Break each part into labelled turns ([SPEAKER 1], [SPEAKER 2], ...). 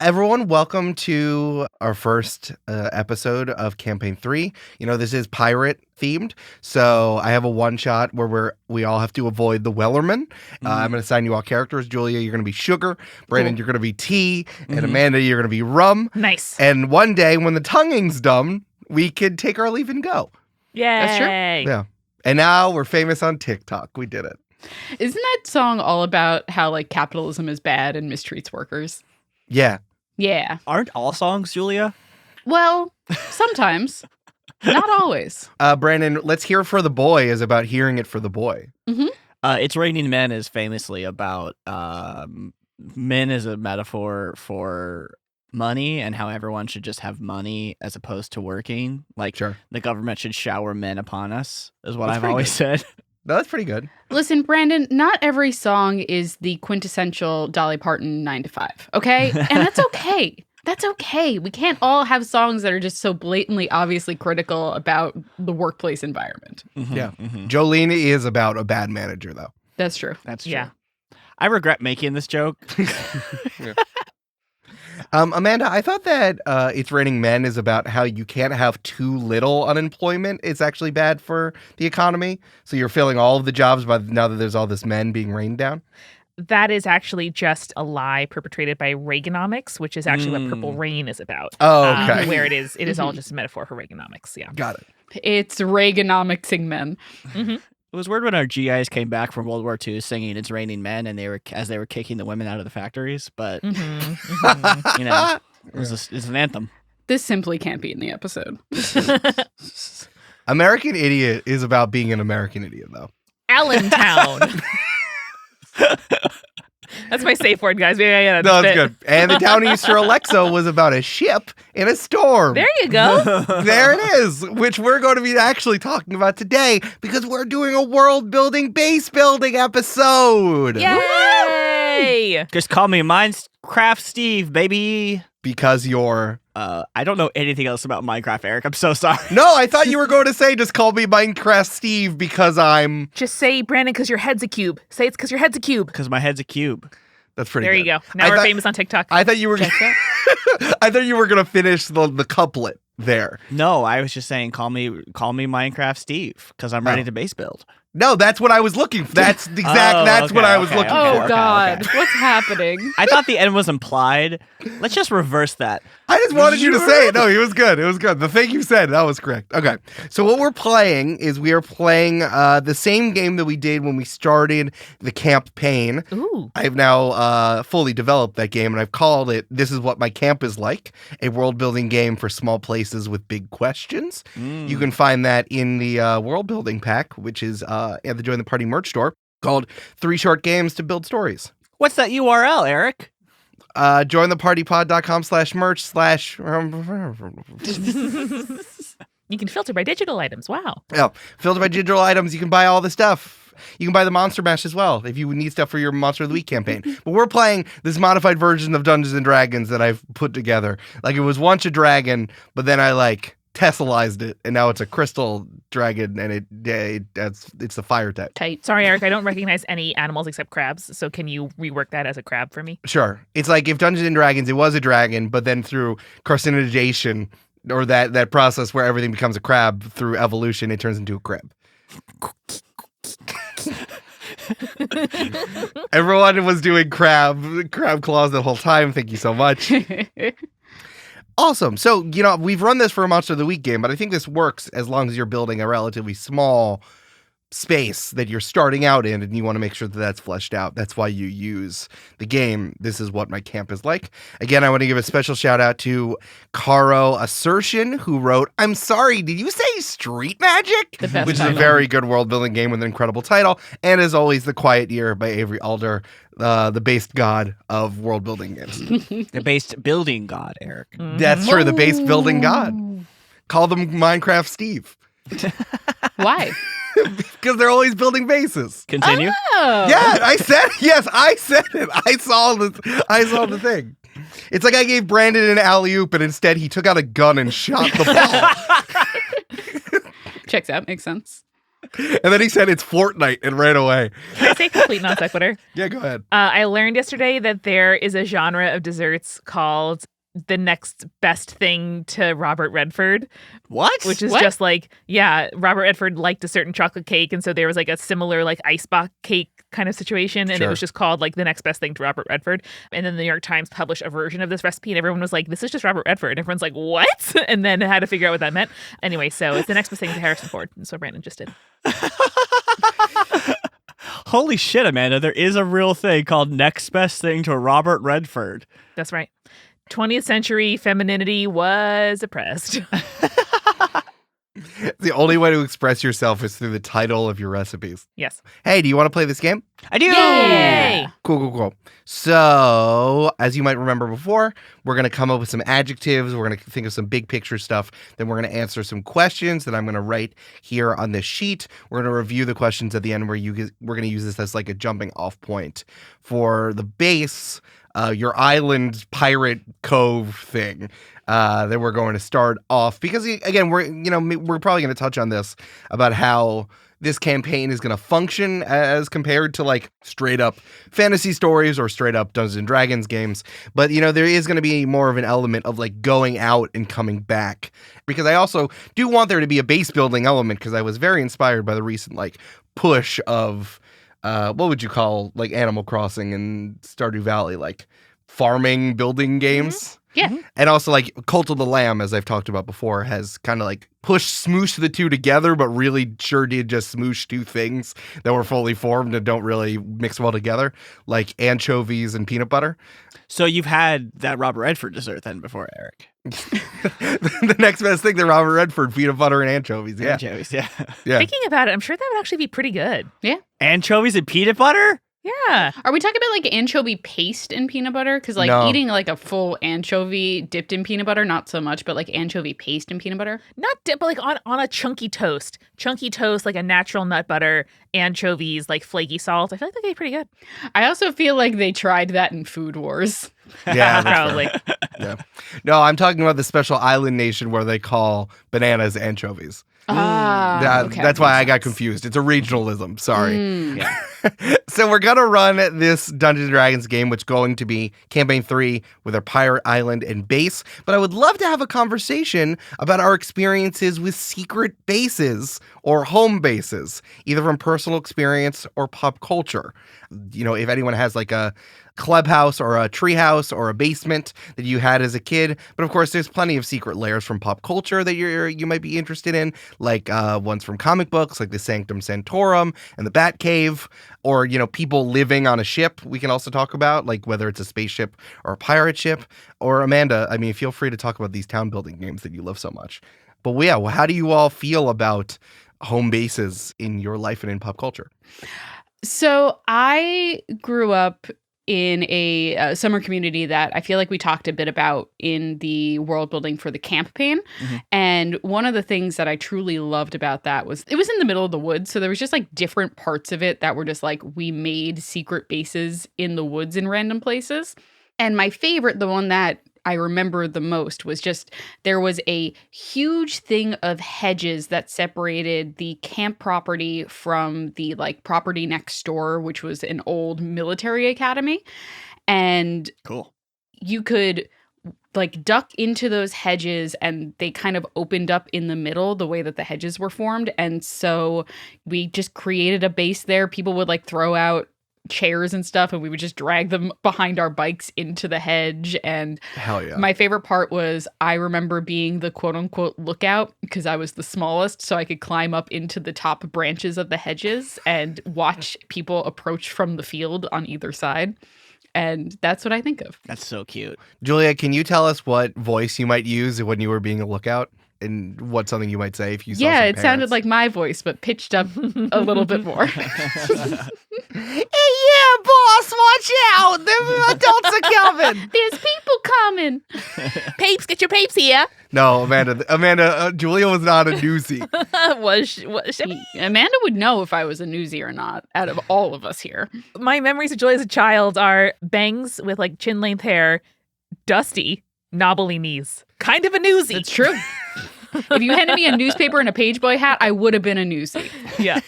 [SPEAKER 1] Everyone, welcome to our first episode of Campaign 3. You know, this is pirate themed, so I have a one-shot where we all have to avoid the Wellerman. I'm going to assign you all characters. Julia, you're going to be Sugar. Brandon, you're going to be Tea. And Amanda, you're going to be Rum.
[SPEAKER 2] Nice.
[SPEAKER 1] And one day, when the tonguing's done, we could take our leave and go.
[SPEAKER 2] Yay.
[SPEAKER 3] That's true.
[SPEAKER 1] Yeah. And now we're famous on TikTok. We did it.
[SPEAKER 3] Isn't that song all about how, like, capitalism is bad and mistreats workers?
[SPEAKER 1] Yeah.
[SPEAKER 3] Yeah.
[SPEAKER 4] Aren't all songs, Julia?
[SPEAKER 3] Well, sometimes. Not always.
[SPEAKER 1] Brandon, Let's Hear It for the Boy is about hearing it for the boy.
[SPEAKER 4] It's Raining Men is famously about men as a metaphor for money and how everyone should just have money as opposed to working. Like, the government should shower men upon us, is what I've always said.
[SPEAKER 1] No, that's pretty good.
[SPEAKER 3] Listen, Brandon, not every song is the quintessential Dolly Parton 9 to 5, okay? And that's okay. That's okay. We can't all have songs that are just so blatantly, obviously critical about the workplace environment.
[SPEAKER 1] Yeah. Jolene is about a bad manager, though.
[SPEAKER 3] That's true.
[SPEAKER 4] That's true.
[SPEAKER 2] Yeah.
[SPEAKER 4] I regret making this joke.
[SPEAKER 1] Amanda, I thought that It's Raining Men is about how you can't have too little unemployment. It's actually bad for the economy. So you're filling all of the jobs now that there's all this men being rained down.
[SPEAKER 2] That is actually just a lie perpetrated by Reaganomics, which is actually what Purple Rain is about.
[SPEAKER 1] Oh, okay.
[SPEAKER 2] Where it is all just a metaphor for Reaganomics. Yeah.
[SPEAKER 1] Got it.
[SPEAKER 3] It's Reaganomicsing men.
[SPEAKER 4] It was weird when our GIs came back from World War II singing "It's Raining Men" and they were kicking the women out of the factories. But you know, it's an anthem.
[SPEAKER 3] This simply can't be in the episode.
[SPEAKER 1] American Idiot is about being an American idiot, though.
[SPEAKER 2] Allentown. That's my safe word, guys. Yeah,
[SPEAKER 1] No, that's good. And the Downeaster Alexa was about a ship in a storm.
[SPEAKER 2] There you go.
[SPEAKER 1] There it is, which we're going to be actually talking about today because we're doing a world-building, base-building episode.
[SPEAKER 2] Yay!
[SPEAKER 4] Just call me Minecraft Steve, baby.
[SPEAKER 1] Because you're...
[SPEAKER 4] I don't know anything else about Minecraft, Eric. I'm so sorry.
[SPEAKER 1] No, I thought you were going to say just call me Minecraft Steve because I'm...
[SPEAKER 2] Just say, Brandon, because your head's a cube. Say it's because your head's a cube.
[SPEAKER 4] Because my head's a cube.
[SPEAKER 1] That's pretty
[SPEAKER 2] There
[SPEAKER 1] good.
[SPEAKER 2] you go. Now we're famous on TikTok.
[SPEAKER 1] I thought you were... I thought you were going to finish the couplet there.
[SPEAKER 4] No, I was just saying call me Minecraft Steve because I'm ready to base build.
[SPEAKER 1] No, that's what I was looking for. That's the exact. That's what I was looking
[SPEAKER 3] Oh,
[SPEAKER 1] for.
[SPEAKER 3] God. What's happening?
[SPEAKER 4] I thought the end was implied. Let's just reverse that.
[SPEAKER 1] I just wanted you to say it. No, it was good. It was good. The thing you said, that was correct. Okay. So what we're playing is we are playing the same game that we did when we started the campaign.
[SPEAKER 2] Ooh.
[SPEAKER 1] I've now fully developed that game, and I've called it This Is What My Camp Is Like, a world-building game for small places with big questions. You can find that in the world-building pack, which is at the Join the Party merch store, called 3 Short Games to Build Stories.
[SPEAKER 4] What's that URL, Eric?
[SPEAKER 1] jointhepartypod.com/merch/
[SPEAKER 2] You can filter by digital items. Wow.
[SPEAKER 1] Yeah, filter by digital items. You can buy all the stuff. You can buy the Monster Mash as well if you need stuff for your Monster of the Week campaign. But we're playing this modified version of Dungeons and Dragons that I've put together. Like, it was once a dragon, but then I Tessellized it, and now it's a crystal dragon, and it's the fire type.
[SPEAKER 3] Tight.
[SPEAKER 2] Sorry, Eric. I don't recognize any animals except crabs. So can you rework that as a crab for me?
[SPEAKER 1] Sure. It's like if Dungeons and Dragons, it was a dragon, but then through carcinogation, or that process where everything becomes a crab through evolution, it turns into a crab. Everyone was doing crab claws the whole time. Thank you so much. Awesome. So, we've run this for a Monster of the Week game, but I think this works as long as you're building a relatively small space that you're starting out in, and you want to make sure that that's fleshed out. That's why you use the game. This is what my camp is like. Again, I want to give a special shout out to Caro Assertion, who wrote, I'm sorry, did you say Street Magic? Which is a very good world building game with an incredible title. And as always, The Quiet Year by Avery Alder, the based god of world building games.
[SPEAKER 4] The based building god, Eric.
[SPEAKER 1] That's true, the based building god. Call them Minecraft Steve.
[SPEAKER 3] Why?
[SPEAKER 1] Because they're always building bases.
[SPEAKER 4] Continue.
[SPEAKER 3] Oh.
[SPEAKER 1] Yeah, I said it. I saw the thing. It's like I gave Brandon an alley-oop, and instead he took out a gun and shot the ball.
[SPEAKER 3] Checks out. Makes sense.
[SPEAKER 1] And then he said it's Fortnite and ran away.
[SPEAKER 2] Can I say complete non sequitur?
[SPEAKER 1] Yeah, go ahead.
[SPEAKER 2] I learned yesterday that there is a genre of desserts called the next best thing to Robert Redford.
[SPEAKER 4] What?
[SPEAKER 2] Which is
[SPEAKER 3] What?
[SPEAKER 2] just like, yeah, Robert Redford liked a certain chocolate cake, and so there was like a similar like icebox cake kind of situation, and it was just called like the next best thing to Robert Redford. And then the New York Times published a version of this recipe, and everyone was like, this is just Robert Redford. And everyone's like, what? And then had to figure out what that meant. Anyway, so it's the next best thing to Harrison Ford. And so Brandon just did.
[SPEAKER 4] Holy shit, Amanda. There is a real thing called next best thing to Robert Redford.
[SPEAKER 2] That's right. 20th century femininity was oppressed.
[SPEAKER 1] The only way to express yourself is through the title of your recipes.
[SPEAKER 2] Yes.
[SPEAKER 1] Hey, do you want to play this game?
[SPEAKER 4] I do.
[SPEAKER 2] Yay!
[SPEAKER 1] Cool. So, as you might remember before, we're going to come up with some adjectives. We're going to think of some big picture stuff. Then we're going to answer some questions that I'm going to write here on this sheet. We're going to review the questions at the end where we're going to use this as like a jumping off point for the base, your island pirate cove thing. That we're going to start off because again, we're probably going to touch on this about how this campaign is going to function as compared to like straight up fantasy stories or straight up Dungeons and Dragons games. But, there is going to be more of an element of like going out and coming back, because I also do want there to be a base building element, because I was very inspired by the recent like push of what would you call like Animal Crossing and Stardew Valley, like farming building games.
[SPEAKER 3] Mm-hmm. Yeah.
[SPEAKER 1] And also like Cult of the Lamb, as I've talked about before, has kind of like smooshed the two together, but really sure did just smoosh two things that were fully formed and don't really mix well together, like anchovies and peanut butter.
[SPEAKER 4] So you've had that Robert Redford dessert then before, Eric?
[SPEAKER 1] The next best thing to Robert Redford, peanut butter and anchovies. Yeah.
[SPEAKER 4] Anchovies, yeah.
[SPEAKER 2] Thinking about it, I'm sure that would actually be pretty good.
[SPEAKER 3] Yeah.
[SPEAKER 4] Anchovies and peanut butter?
[SPEAKER 2] Yeah.
[SPEAKER 3] Are we talking about like anchovy paste in peanut butter? Because like
[SPEAKER 1] No.
[SPEAKER 3] eating like a full anchovy dipped in peanut butter, not so much, but like anchovy paste in peanut butter.
[SPEAKER 2] Not dip, but like on a chunky toast. Chunky toast, like a natural nut butter, anchovies, like flaky salt. I feel like that'd be pretty good.
[SPEAKER 3] I also feel like they tried that in Food Wars.
[SPEAKER 1] Yeah, that's
[SPEAKER 2] Probably.
[SPEAKER 1] fair. Yeah. No, I'm talking about the special island nation where they call bananas anchovies.
[SPEAKER 3] Okay.
[SPEAKER 1] That's why I got confused. It's a regionalism. Sorry.
[SPEAKER 4] Yeah.
[SPEAKER 1] So we're going to run this Dungeons & Dragons game, which is going to be Campaign 3 with our Pirate Island and base. But I would love to have a conversation about our experiences with secret bases or home bases, either from personal experience or pop culture. If anyone has like a clubhouse or a treehouse or a basement that you had as a kid. But of course, there's plenty of secret layers from pop culture that you might be interested in, like ones from comic books, like the Sanctum Sanctorum and the Batcave, or people living on a ship. We can also talk about, like, whether it's a spaceship or a pirate ship. Or Amanda, I mean, feel free to talk about these town building games that you love so much. But yeah, well, how do you all feel about home bases in your life and in pop culture?
[SPEAKER 3] So I grew up in a summer community that I feel like we talked a bit about in the world building for the campaign.
[SPEAKER 4] Mm-hmm.
[SPEAKER 3] And one of the things that I truly loved about that was it was in the middle of the woods. So there was just like different parts of it that were just like we made secret bases in the woods in random places. And my favorite, the one that I remember the most, was just there was a huge thing of hedges that separated the camp property from the like property next door, which was an old military academy. And
[SPEAKER 4] Cool.
[SPEAKER 3] you could like duck into those hedges, and they kind of opened up in the middle the way that the hedges were formed. And so we just created a base there. People would like throw out chairs and stuff, and we would just drag them behind our bikes into the hedge. And
[SPEAKER 1] Hell yeah.
[SPEAKER 3] my favorite part was I remember being the quote unquote lookout, because I was the smallest, so I could climb up into the top branches of the hedges and watch people approach from the field on either side. And that's what I think of.
[SPEAKER 4] That's so cute.
[SPEAKER 1] Julia, can you tell us what voice you might use when you were being a lookout? And what's something you might say if you saw
[SPEAKER 3] Yeah,
[SPEAKER 1] some
[SPEAKER 3] it sounded
[SPEAKER 1] parents?
[SPEAKER 3] like my voice, but pitched up a little bit more.
[SPEAKER 1] Hey, yeah, boss, watch out! The adults are coming.
[SPEAKER 3] There's people coming.
[SPEAKER 2] Papes, get your papes here.
[SPEAKER 1] No, Amanda, Julia was not a newsie.
[SPEAKER 2] was she?
[SPEAKER 3] Amanda would know if I was a newsie or not out of all of us here.
[SPEAKER 2] My memories of Julia as a child are bangs with like chin length hair, dusty, knobbly knees. Kind of a newsie.
[SPEAKER 3] It's true. If you handed me a newspaper and a pageboy hat, I would have been a newsie.
[SPEAKER 2] Yeah.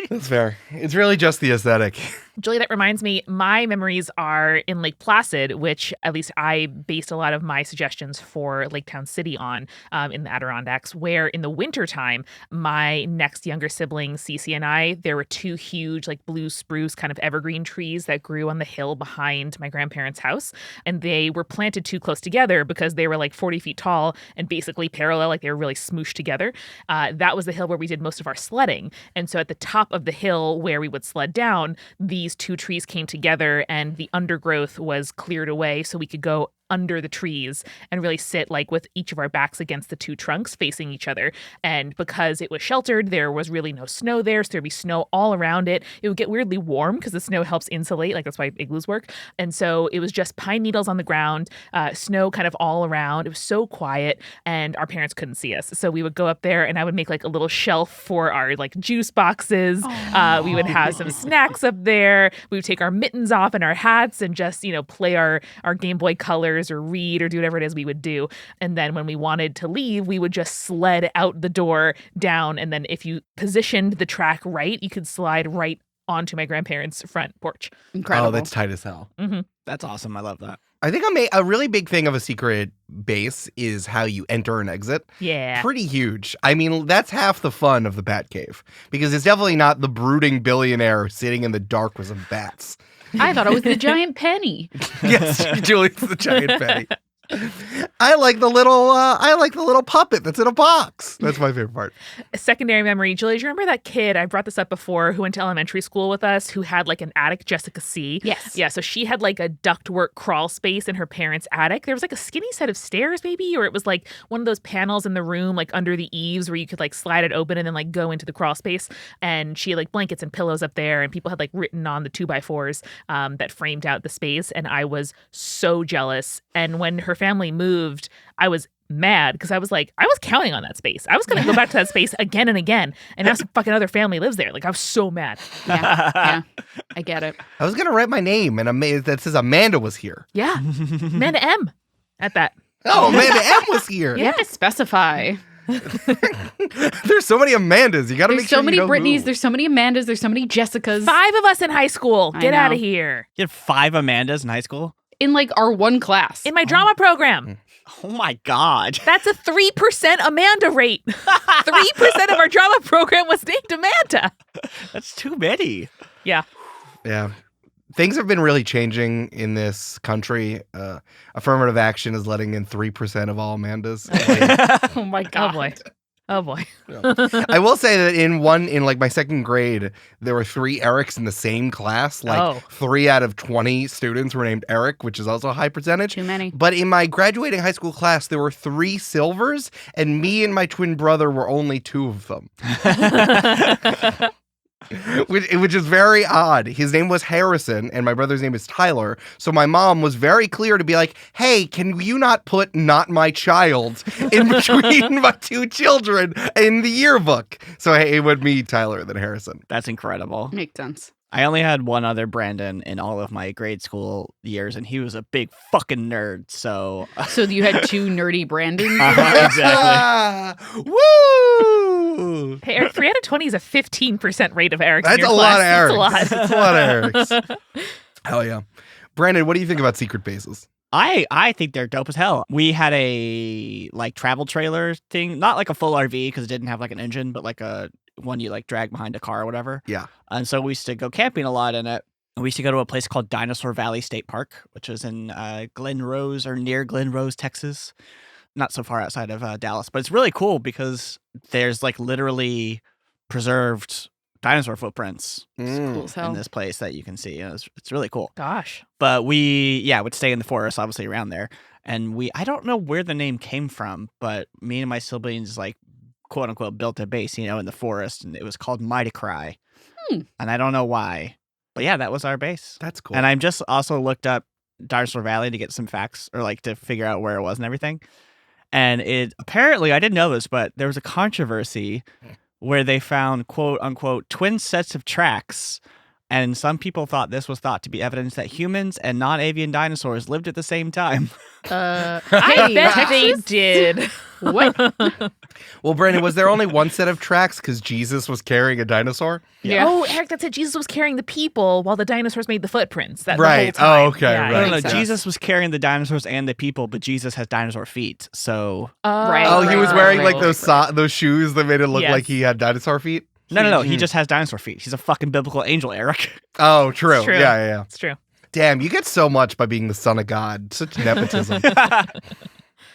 [SPEAKER 1] That's fair. It's really just the aesthetic.
[SPEAKER 2] Julie, that reminds me, my memories are in Lake Placid, which at least I based a lot of my suggestions for Lake Town City on in the Adirondacks, where in the wintertime, my next younger sibling, Cece, and I, there were 2 huge like blue spruce kind of evergreen trees that grew on the hill behind my grandparents' house. And they were planted too close together because they were like 40 feet tall and basically parallel, like they were really smooshed together. That was the hill where we did most of our sledding. And so at the top of the hill where we would sled down, these 2 trees came together and the undergrowth was cleared away so we could go under the trees and really sit like with each of our backs against the 2 trunks facing each other. And because it was sheltered, there was really no snow there. So there'd be snow all around it. It would get weirdly warm because the snow helps insulate. Like that's why igloos work. And so it was just pine needles on the ground, snow kind of all around. It was so quiet and our parents couldn't see us. So we would go up there and I would make like a little shelf for our like juice boxes. We would have some snacks up there. We would take our mittens off and our hats and just, play our Game Boy Colors or read or do whatever it is we would do. And then when we wanted to leave, we would just sled out the door down. And then if you positioned the track right, you could slide right onto my grandparents' front porch.
[SPEAKER 3] Incredible.
[SPEAKER 1] Oh, that's tight as hell.
[SPEAKER 2] Mm-hmm.
[SPEAKER 4] That's awesome. I love that.
[SPEAKER 1] I think a really big thing of a secret base is how you enter and exit.
[SPEAKER 2] Yeah.
[SPEAKER 1] Pretty huge. I mean, that's half the fun of the Bat Cave because it's definitely not the brooding billionaire sitting in the dark with some bats.
[SPEAKER 3] I thought it was the giant penny.
[SPEAKER 1] Yes, Julie, it's the giant penny. I like the little puppet that's in a box. That's my favorite part.
[SPEAKER 2] A secondary memory, Julie, do you remember that kid, I brought this up before, who went to elementary school with us, who had like an attic, Jessica C?
[SPEAKER 3] Yes.
[SPEAKER 2] Yeah, so she had like a ductwork crawl space in her parents' attic. There was like a skinny set of stairs maybe, or it was like one of those panels in the room like under the eaves where you could like slide it open and then like go into the crawl space. And she had like blankets and pillows up there and people had like written on the 2x4s that framed out the space. And I was so jealous. And when her family moved, I was mad because I was counting on that space. I was going to go back to that space again and again. And now some fucking other family lives there. Like I was so mad.
[SPEAKER 3] Yeah, I get it.
[SPEAKER 1] I was going to write my name and that says Amanda was here.
[SPEAKER 2] Yeah. Amanda M. At that.
[SPEAKER 1] Oh, Amanda M was here.
[SPEAKER 3] You have to specify.
[SPEAKER 1] There's so many Amandas. You got to make sure
[SPEAKER 3] so many
[SPEAKER 1] you know
[SPEAKER 3] Britneys.
[SPEAKER 1] who.
[SPEAKER 3] There's so many Amandas. There's so many Jessicas.
[SPEAKER 2] 5 of us in high school. Get out of here.
[SPEAKER 4] You had 5 Amandas in high school?
[SPEAKER 3] In like our one class.
[SPEAKER 2] In my drama program.
[SPEAKER 4] Oh my God.
[SPEAKER 2] That's a 3% Amanda rate. 3% of our drama program was named Amanda.
[SPEAKER 4] That's too many.
[SPEAKER 2] Yeah.
[SPEAKER 1] Yeah. Things have been really changing in this country. Affirmative action is letting in 3% of all Amandas.
[SPEAKER 3] Oh my God.
[SPEAKER 2] Oh boy. Oh boy.
[SPEAKER 1] I will say that in like my second grade, there were 3 Erics in the same class. Like 3 out of 20 students were named Eric, which is also a high percentage.
[SPEAKER 3] Too many.
[SPEAKER 1] But in my graduating high school class, there were 3 Silvers, and me and my twin brother were only 2 of them. Which is very odd. His name was Harrison, and my brother's name is Tyler. So my mom was very clear to be like, hey, can you not put not my child in between my 2 children in the yearbook? So it would be Tyler than Harrison.
[SPEAKER 4] That's incredible.
[SPEAKER 3] Makes sense.
[SPEAKER 4] I only had one other Brandon in all of my grade school years, and he was a big fucking nerd, so...
[SPEAKER 3] So you had 2 nerdy Brandons?
[SPEAKER 4] Exactly.
[SPEAKER 1] Woo!
[SPEAKER 2] Hey, Eric, 3 out of 20 is a 15% rate of Erics.
[SPEAKER 1] That's
[SPEAKER 2] in your
[SPEAKER 1] a
[SPEAKER 2] class.
[SPEAKER 1] lot of Erics.
[SPEAKER 2] That's a lot.
[SPEAKER 1] That's a lot of Erics. Hell yeah. Brandon, what do you think about secret bases?
[SPEAKER 4] I think they're dope as hell. We had a like travel trailer thing, not like a full RV because it didn't have like an engine, but like a one you like drag behind a car or whatever.
[SPEAKER 1] Yeah.
[SPEAKER 4] And so we used to go camping a lot in it. We used to go to a place called Dinosaur Valley State Park, which is in Glen Rose or near Glen Rose, Texas. Not so far outside of Dallas, but it's really cool because there's like literally preserved dinosaur footprints
[SPEAKER 3] Cool as hell.
[SPEAKER 4] in this place that you can see. It's really cool.
[SPEAKER 2] Gosh.
[SPEAKER 4] But we would stay in the forest, obviously around there. And I don't know where the name came from, but me and my siblings like quote unquote built a base, in the forest, and it was called Mighty Cry. And I don't know why. But yeah, that was our base.
[SPEAKER 1] That's cool.
[SPEAKER 4] And I just also looked up Dinosaur Valley to get some facts or like to figure out where it was and everything. And it apparently, I didn't know this, but there was a controversy where they found quote unquote twin sets of tracks. And some people thought this was thought to be evidence that humans and non-avian dinosaurs lived at the same time.
[SPEAKER 2] I bet they did.
[SPEAKER 3] What?
[SPEAKER 1] Well, Brandon, was there only one set of tracks because Jesus was carrying a dinosaur?
[SPEAKER 3] Yeah.
[SPEAKER 2] Oh, Eric, that's it. Jesus was carrying the people while the dinosaurs made the footprints. The
[SPEAKER 1] Right.
[SPEAKER 2] whole time.
[SPEAKER 1] Oh, okay,
[SPEAKER 2] Yeah,
[SPEAKER 1] right.
[SPEAKER 4] No,
[SPEAKER 2] I
[SPEAKER 4] no,
[SPEAKER 2] think so.
[SPEAKER 4] Jesus was carrying the dinosaurs and the people, but Jesus has dinosaur feet. So
[SPEAKER 3] Right.
[SPEAKER 1] Oh, he was wearing like
[SPEAKER 3] right.
[SPEAKER 1] those shoes that made it look
[SPEAKER 2] Yes.
[SPEAKER 1] like he had dinosaur feet?
[SPEAKER 4] no, he just has dinosaur feet. He's a fucking biblical angel, Eric.
[SPEAKER 1] Oh, true.
[SPEAKER 2] It's true.
[SPEAKER 1] Yeah.
[SPEAKER 2] It's true.
[SPEAKER 1] Damn, you get so much by being the son of God. Such nepotism.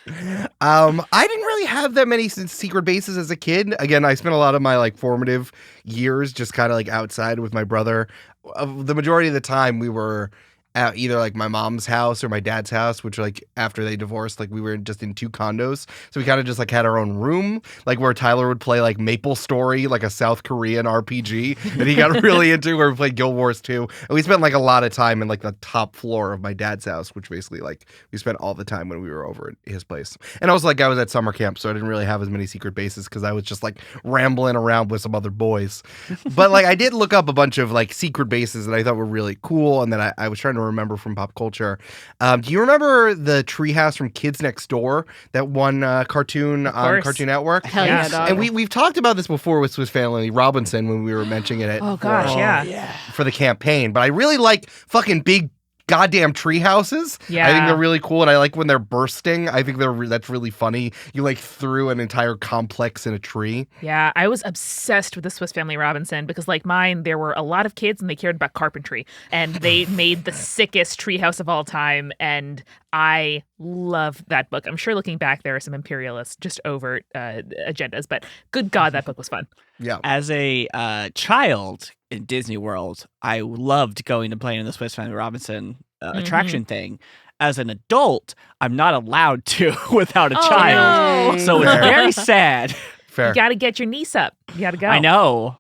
[SPEAKER 1] I didn't really have that many secret bases as a kid. Again, I spent a lot of my like formative years just kind of like outside with my brother. The majority of the time we were at either like my mom's house or my dad's house, which like after they divorced, like we were just in 2 condos. So we kind of just like had our own room, like where Tyler would play like Maple Story, like a South Korean RPG that he got really into, where we played Guild Wars 2. And we spent like a lot of time in like the top floor of my dad's house, which basically like we spent all the time when we were over at his place. And also like I was at summer camp, so I didn't really have as many secret bases because I was just like rambling around with some other boys. But like I did look up a bunch of like secret bases that I thought were really cool and that I was trying to remember from pop culture. Do you remember the treehouse from Kids Next Door, that one cartoon on Cartoon Network?
[SPEAKER 3] Hell yeah, dog.
[SPEAKER 1] And we've talked about this before with Swiss Family Robinson when we were mentioning it.
[SPEAKER 2] Oh, gosh, yeah.
[SPEAKER 1] For the campaign. But I really like fucking big goddamn tree houses.
[SPEAKER 2] Yeah.
[SPEAKER 1] I think they're really cool, and I like when they're bursting. I think that's really funny. You like threw an entire complex in a tree.
[SPEAKER 2] Yeah, I was obsessed with the Swiss Family Robinson because, like mine, there were a lot of kids and they cared about carpentry. And they made the sickest treehouse of all time. And I love that book. I'm sure looking back, there are some imperialist, just overt agendas. But good God, that book was fun.
[SPEAKER 1] Yeah.
[SPEAKER 4] As a child in Disney World, I loved going to play in the Swiss Family Robinson attraction thing. As an adult, I'm not allowed to without a child.
[SPEAKER 2] No.
[SPEAKER 4] So it's very sad.
[SPEAKER 1] Fair.
[SPEAKER 2] You got to get your niece up. You got to go.
[SPEAKER 4] I know.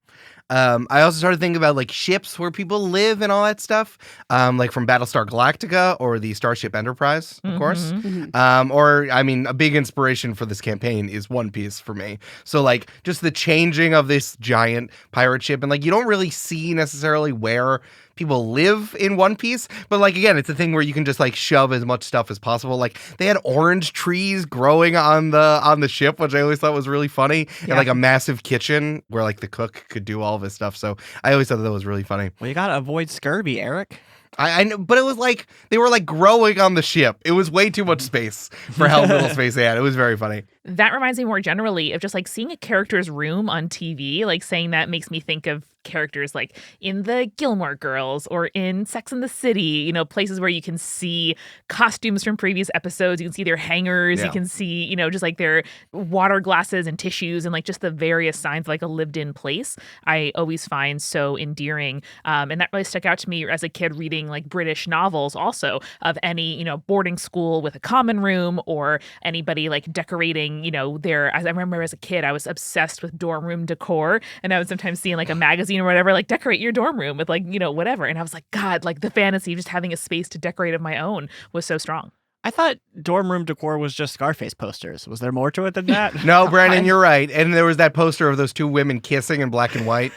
[SPEAKER 1] I also started thinking about like ships where people live and all that stuff, like from Battlestar Galactica or the Starship Enterprise, of course. Or, I mean, a big inspiration for this campaign is One Piece for me. So, like, just the changing of this giant pirate ship, and like, you don't really see necessarily where people live in One Piece, but like again, it's a thing where you can just like shove as much stuff as possible. Like they had orange trees growing on the ship, which I always thought was really funny, and like a massive kitchen where like the cook could do all of his stuff. So I always thought that was really funny.
[SPEAKER 4] Well, you gotta avoid scurvy, Eric.
[SPEAKER 1] I know, but it was like they were like growing on the ship. It was way too much space for how little space they had. It was very funny.
[SPEAKER 2] That reminds me more generally of just like seeing a character's room on TV. Like saying that makes me think of characters like in the Gilmore Girls or in Sex and the City, you know, places where you can see costumes from previous episodes. You can see their hangers. You can see, you know, just like their water glasses and tissues and like just the various signs of like a lived in place. I always find so endearing. And that really stuck out to me as a kid reading like British novels also of any, you know, boarding school with a common room or anybody like decorating, you know, I remember as a kid, I was obsessed with dorm room decor, and I would sometimes see in like a magazine or whatever, like decorate your dorm room with like, you know, whatever. And I was like, God, like the fantasy of just having a space to decorate of my own was so strong.
[SPEAKER 4] I thought dorm room decor was just Scarface posters. Was there more to it than that?
[SPEAKER 1] No, Brandon, you're right. And there was that poster of those 2 women kissing in black and white.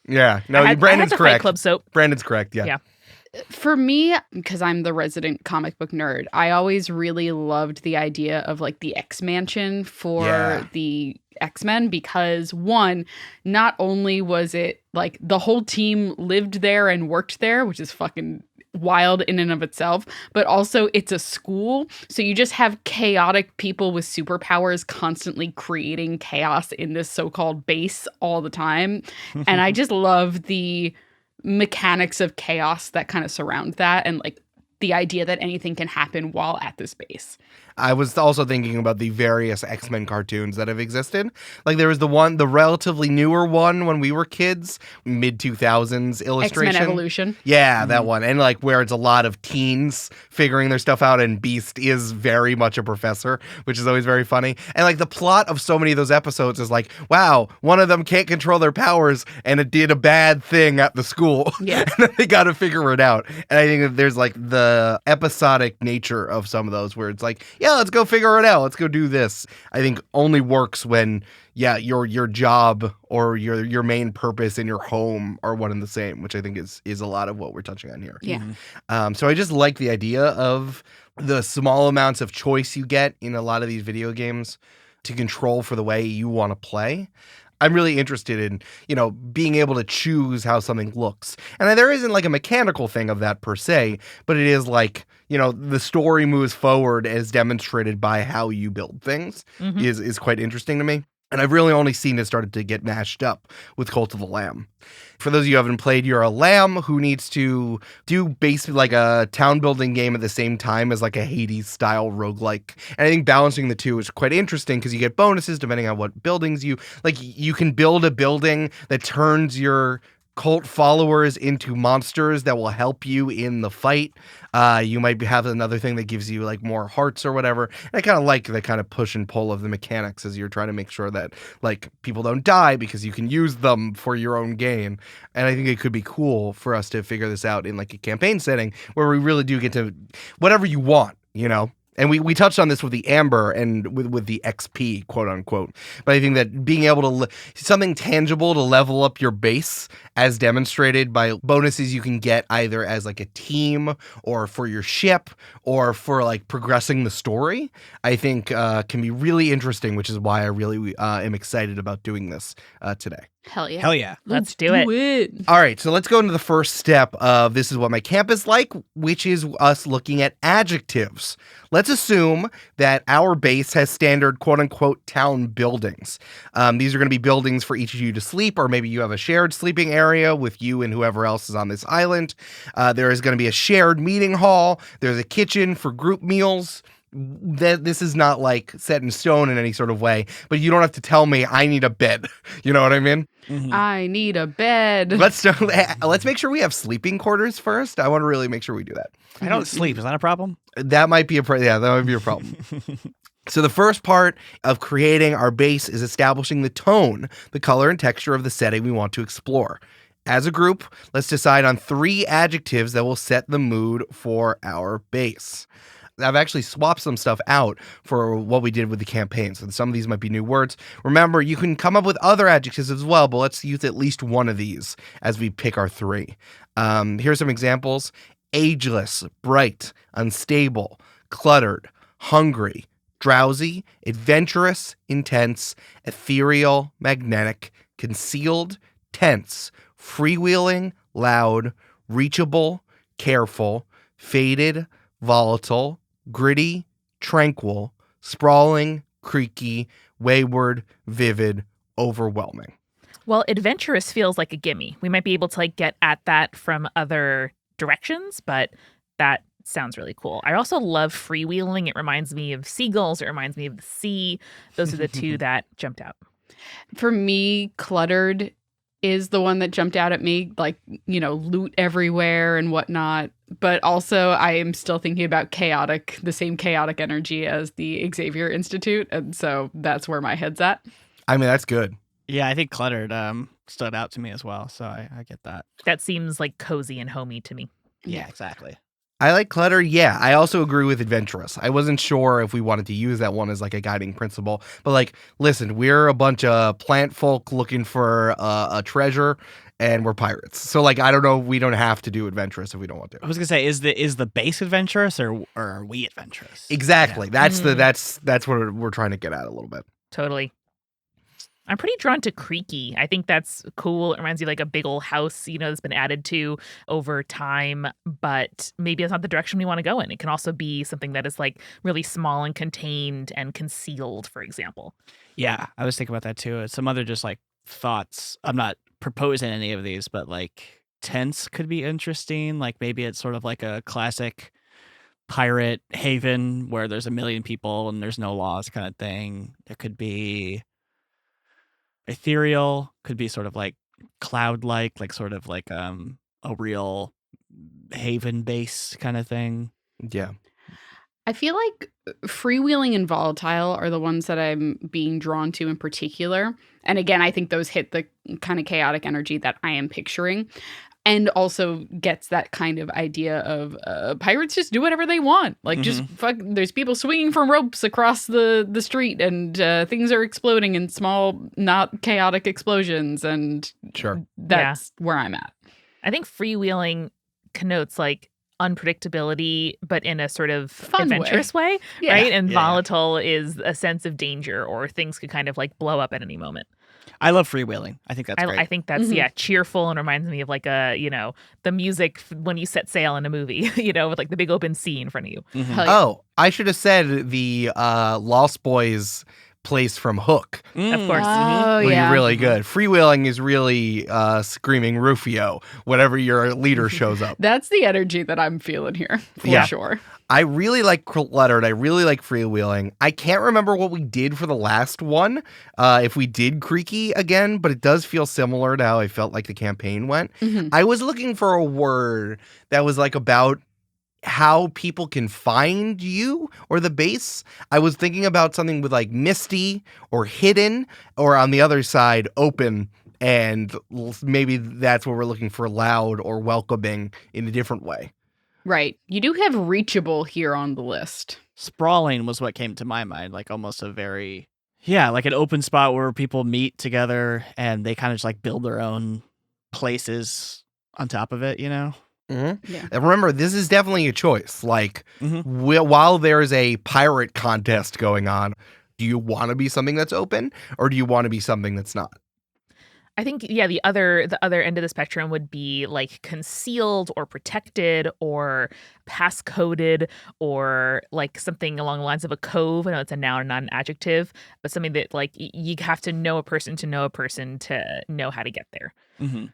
[SPEAKER 1] Yeah. No, Brandon's
[SPEAKER 2] I had the
[SPEAKER 1] correct.
[SPEAKER 2] Fight Club soap.
[SPEAKER 1] Brandon's correct. Yeah.
[SPEAKER 3] For me, because I'm the resident comic book nerd, I always really loved the idea of like the X Mansion for the X-Men, because one, not only was it like the whole team lived there and worked there, which is fucking wild in and of itself, but also it's a school. So you just have chaotic people with superpowers constantly creating chaos in this so-called base all the time. And I just love the mechanics of chaos that kind of surround that, and like the idea that anything can happen while at this base.
[SPEAKER 1] I was also thinking about the various X-Men cartoons that have existed. Like there was the relatively newer one when we were kids, mid-2000s illustration.
[SPEAKER 3] X-Men Evolution.
[SPEAKER 1] Yeah, that one. And like where it's a lot of teens figuring their stuff out, and Beast is very much a professor, which is always very funny. And like the plot of so many of those episodes is like, wow, one of them can't control their powers and it did a bad thing at the school.
[SPEAKER 3] Yeah.
[SPEAKER 1] And then they got to figure it out. And I think that there's like the episodic nature of some of those where it's like, yeah, let's go figure it out. Let's go do this. I think only works when, your job or your main purpose in your home are one and the same, which I think is a lot of what we're touching on here.
[SPEAKER 3] Yeah.
[SPEAKER 1] So I just like the idea of the small amounts of choice you get in a lot of these video games to control for the way you want to play. I'm really interested in, being able to choose how something looks. And there isn't like a mechanical thing of that per se, but it is like, the story moves forward as demonstrated by how you build things is quite interesting to me. And I've really only seen it started to get mashed up with Cult of the Lamb. For those of you who haven't played, you're a lamb who needs to do basically like a town building game at the same time as like a Hades style roguelike. And I think balancing the two is quite interesting because you get bonuses depending on what buildings you can build a building that turns your cult followers into monsters that will help you in the fight. You might have another thing that gives you like more hearts or whatever. And I kind of like the kind of push and pull of the mechanics as you're trying to make sure that like people don't die because you can use them for your own gain. And I think it could be cool for us to figure this out in like a campaign setting where we really do get to whatever you want, And we touched on this with the Amber and with the XP, quote unquote. But I think that being able to something tangible to level up your base as demonstrated by bonuses you can get either as like a team or for your ship or for like progressing the story, I think can be really interesting, which is why I really am excited about doing this today.
[SPEAKER 3] Hell yeah.
[SPEAKER 4] Hell yeah.
[SPEAKER 2] Let's do it.
[SPEAKER 1] All right, so let's go into the first step of this is what my camp is like, which is us looking at adjectives. Let's assume that our base has standard quote-unquote town buildings. These are going to be buildings for each of you to sleep, or maybe you have a shared sleeping area with you and whoever else is on this island. There is going to be a shared meeting hall. There's a kitchen for group meals. This is not like set in stone in any sort of way, but you don't have to tell me I need a bed. You know what I mean?
[SPEAKER 3] Mm-hmm. I need a bed.
[SPEAKER 1] Let's make sure we have sleeping quarters first. I want to really make sure we do that.
[SPEAKER 4] I don't sleep. Is that a problem?
[SPEAKER 1] That might be a problem. So the first part of creating our base is establishing the tone, the color and texture of the setting we want to explore. As a group, let's decide on 3 adjectives that will set the mood for our base. I've actually swapped some stuff out for what we did with the campaign. So some of these might be new words. Remember, you can come up with other adjectives as well, but let's use at least one of these as we pick our 3. Here's some examples. Ageless, bright, unstable, cluttered, hungry, drowsy, adventurous, intense, ethereal, magnetic, concealed, tense, freewheeling, loud, reachable, careful, faded, volatile, gritty, tranquil, sprawling, creaky, wayward, vivid, overwhelming.
[SPEAKER 2] Well, adventurous feels like a gimme. We might be able to like get at that from other directions, but that sounds really cool. I also love freewheeling. It reminds me of seagulls. It reminds me of the sea. Those are the 2 that jumped out.
[SPEAKER 3] For me, cluttered is the one that jumped out at me, like, loot everywhere and whatnot. But also I am still thinking about chaotic, the same chaotic energy as the Xavier Institute. And so that's where my head's at.
[SPEAKER 1] I mean, that's good.
[SPEAKER 4] Yeah, I think cluttered stood out to me as well. So I get that.
[SPEAKER 2] That seems like cozy and homey to me.
[SPEAKER 4] Yeah, exactly.
[SPEAKER 1] I like clutter. Yeah, I also agree with adventurous. I wasn't sure if we wanted to use that one as like a guiding principle, but like, listen, we're a bunch of plant folk looking for a treasure, and we're pirates. So like, I don't know. We don't have to do adventurous if we don't want to.
[SPEAKER 4] I was gonna say, is the base adventurous or are we adventurous?
[SPEAKER 1] Exactly. Yeah. That's what we're trying to get at a little bit.
[SPEAKER 2] Totally. I'm pretty drawn to creaky. I think that's cool. It reminds me of like a big old house, that's been added to over time, but maybe that's not the direction we want to go in. It can also be something that is like really small and contained and concealed, for example.
[SPEAKER 4] Yeah, I was thinking about that too. Some other just like thoughts. I'm not proposing any of these, but like tense could be interesting. Like maybe it's sort of like a classic pirate haven where there's a million people and there's no laws kind of thing. There could be ethereal, could be sort of like cloud-like, like sort of like a real haven base kind of thing.
[SPEAKER 1] Yeah.
[SPEAKER 3] I feel like freewheeling and volatile are the ones that I'm being drawn to in particular. And again, I think those hit the kind of chaotic energy that I am picturing. And also gets that kind of idea of pirates just do whatever they want. Like, just fuck, there's people swinging from ropes across the street and things are exploding in small, not chaotic explosions. And
[SPEAKER 1] sure,
[SPEAKER 3] that's where I'm at.
[SPEAKER 2] I think freewheeling connotes like unpredictability, but in a sort of
[SPEAKER 3] Fun
[SPEAKER 2] adventurous way,
[SPEAKER 3] Yeah.
[SPEAKER 2] right? And
[SPEAKER 4] Yeah.
[SPEAKER 2] volatile is a sense of danger, or things could kind of like blow up at any moment.
[SPEAKER 4] I love freewheeling. I think that's great.
[SPEAKER 2] I think that's
[SPEAKER 3] Mhm.
[SPEAKER 2] cheerful, and reminds me of like the music when you set sail in a movie, with like the big open sea in front of you.
[SPEAKER 4] Mhm.
[SPEAKER 3] Hell yeah.
[SPEAKER 1] Oh, I should have said the Lost Boys place from Hook.
[SPEAKER 2] Of course.
[SPEAKER 3] Oh,
[SPEAKER 1] Would be
[SPEAKER 3] yeah.
[SPEAKER 1] really good. Freewheeling is really screaming Rufio whenever your leader shows up.
[SPEAKER 3] That's the energy that I'm feeling here, for
[SPEAKER 1] Yeah.
[SPEAKER 3] sure.
[SPEAKER 1] I really like Cluttered. I really like freewheeling. I can't remember what we did for the last one, if we did Creaky again, but it does feel similar to how I felt like the campaign went.
[SPEAKER 3] Mhm.
[SPEAKER 1] I was looking for a word that was like about how people can find you or the base. I was thinking about something with like misty or hidden, or on the other side, open. And maybe that's what we're looking for, loud or welcoming in a different way.
[SPEAKER 3] Right. You do have reachable here on the list.
[SPEAKER 4] Sprawling was what came to my mind, like almost a very, like an open spot where people meet together and they kind of just like build their own places on top of it,
[SPEAKER 1] Mm-hmm.
[SPEAKER 3] Yeah.
[SPEAKER 1] And remember, this is definitely a choice. Like,
[SPEAKER 4] Mhm.
[SPEAKER 1] while there's a pirate contest going on, do you want to be something that's open, or do you want to be something that's not?
[SPEAKER 2] I think, the other end of the spectrum would be like concealed or protected or passcoded, or like something along the lines of a cove. I know it's a noun, not an adjective, but something that like you have to know a person to know a person to know how to get there.
[SPEAKER 4] Mhm.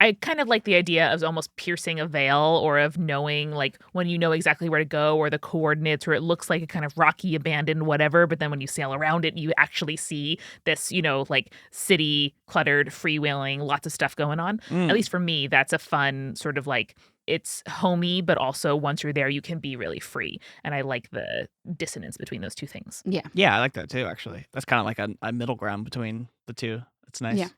[SPEAKER 2] I kind of like the idea of almost piercing a veil, or of knowing like when you know exactly where to go, or the coordinates, or it looks like a kind of rocky, abandoned whatever, but then when you sail around it, you actually see this, like city, cluttered, freewheeling, lots of stuff going on. At least for me, that's a fun sort of like, it's homey, but also once you're there, you can be really free. And I like the dissonance between those two things.
[SPEAKER 4] Yeah, I like that too, actually. That's kind of like a middle ground between the two. It's nice.
[SPEAKER 3] Yeah.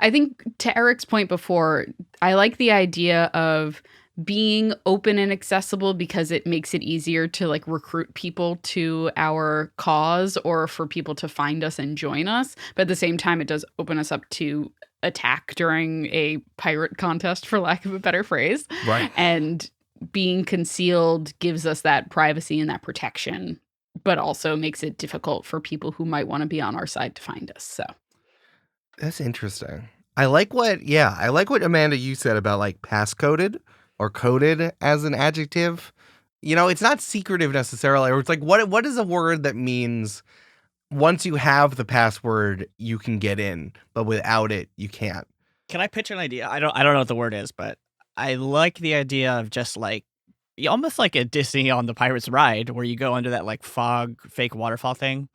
[SPEAKER 3] I think to Eric's point before, I like the idea of being open and accessible because it makes it easier to like recruit people to our cause, or for people to find us and join us. But at the same time, it does open us up to attack during a pirate contest, for lack of a better phrase.
[SPEAKER 1] Right.
[SPEAKER 3] And being concealed gives us that privacy and that protection, but also makes it difficult for people who might want to be on our side to find us. So
[SPEAKER 1] That's interesting. I like what Amanda, you said about like passcoded or coded as an adjective. It's not secretive necessarily, or it's like, what is a word that means once you have the password, you can get in, but without it, you can't.
[SPEAKER 4] Can I pitch an idea? I don't know what the word is, but I like the idea of just like almost like a Disney on the Pirates ride, where you go under that like fog fake waterfall thing.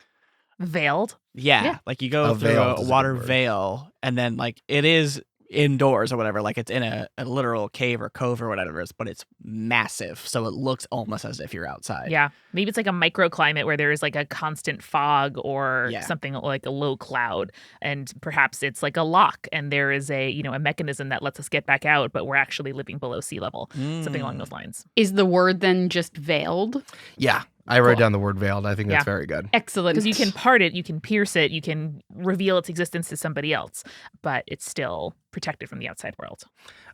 [SPEAKER 2] Veiled.
[SPEAKER 4] Yeah. Like you go
[SPEAKER 1] A
[SPEAKER 4] through
[SPEAKER 1] veiled
[SPEAKER 4] a
[SPEAKER 1] is a
[SPEAKER 4] water
[SPEAKER 1] good word.
[SPEAKER 4] veil, and then like it is indoors or whatever, like it's in a literal cave or cove or whatever it is, but it's massive, so it looks almost as if you're outside.
[SPEAKER 2] Yeah. Maybe it's like a microclimate where there is like a constant fog, or
[SPEAKER 4] Yeah.
[SPEAKER 2] something like a low cloud. And perhaps it's like a lock, and there is a mechanism that lets us get back out, but we're actually living below sea level. Something along those lines.
[SPEAKER 3] is the word then just veiled?
[SPEAKER 1] Yeah. I wrote
[SPEAKER 3] Cool.
[SPEAKER 1] down the word veiled. I think that's
[SPEAKER 2] Yeah.
[SPEAKER 1] very good.
[SPEAKER 3] Excellent.
[SPEAKER 2] Because you can part it, you can pierce it, you can reveal its existence to somebody else, but it's still protected from the outside world.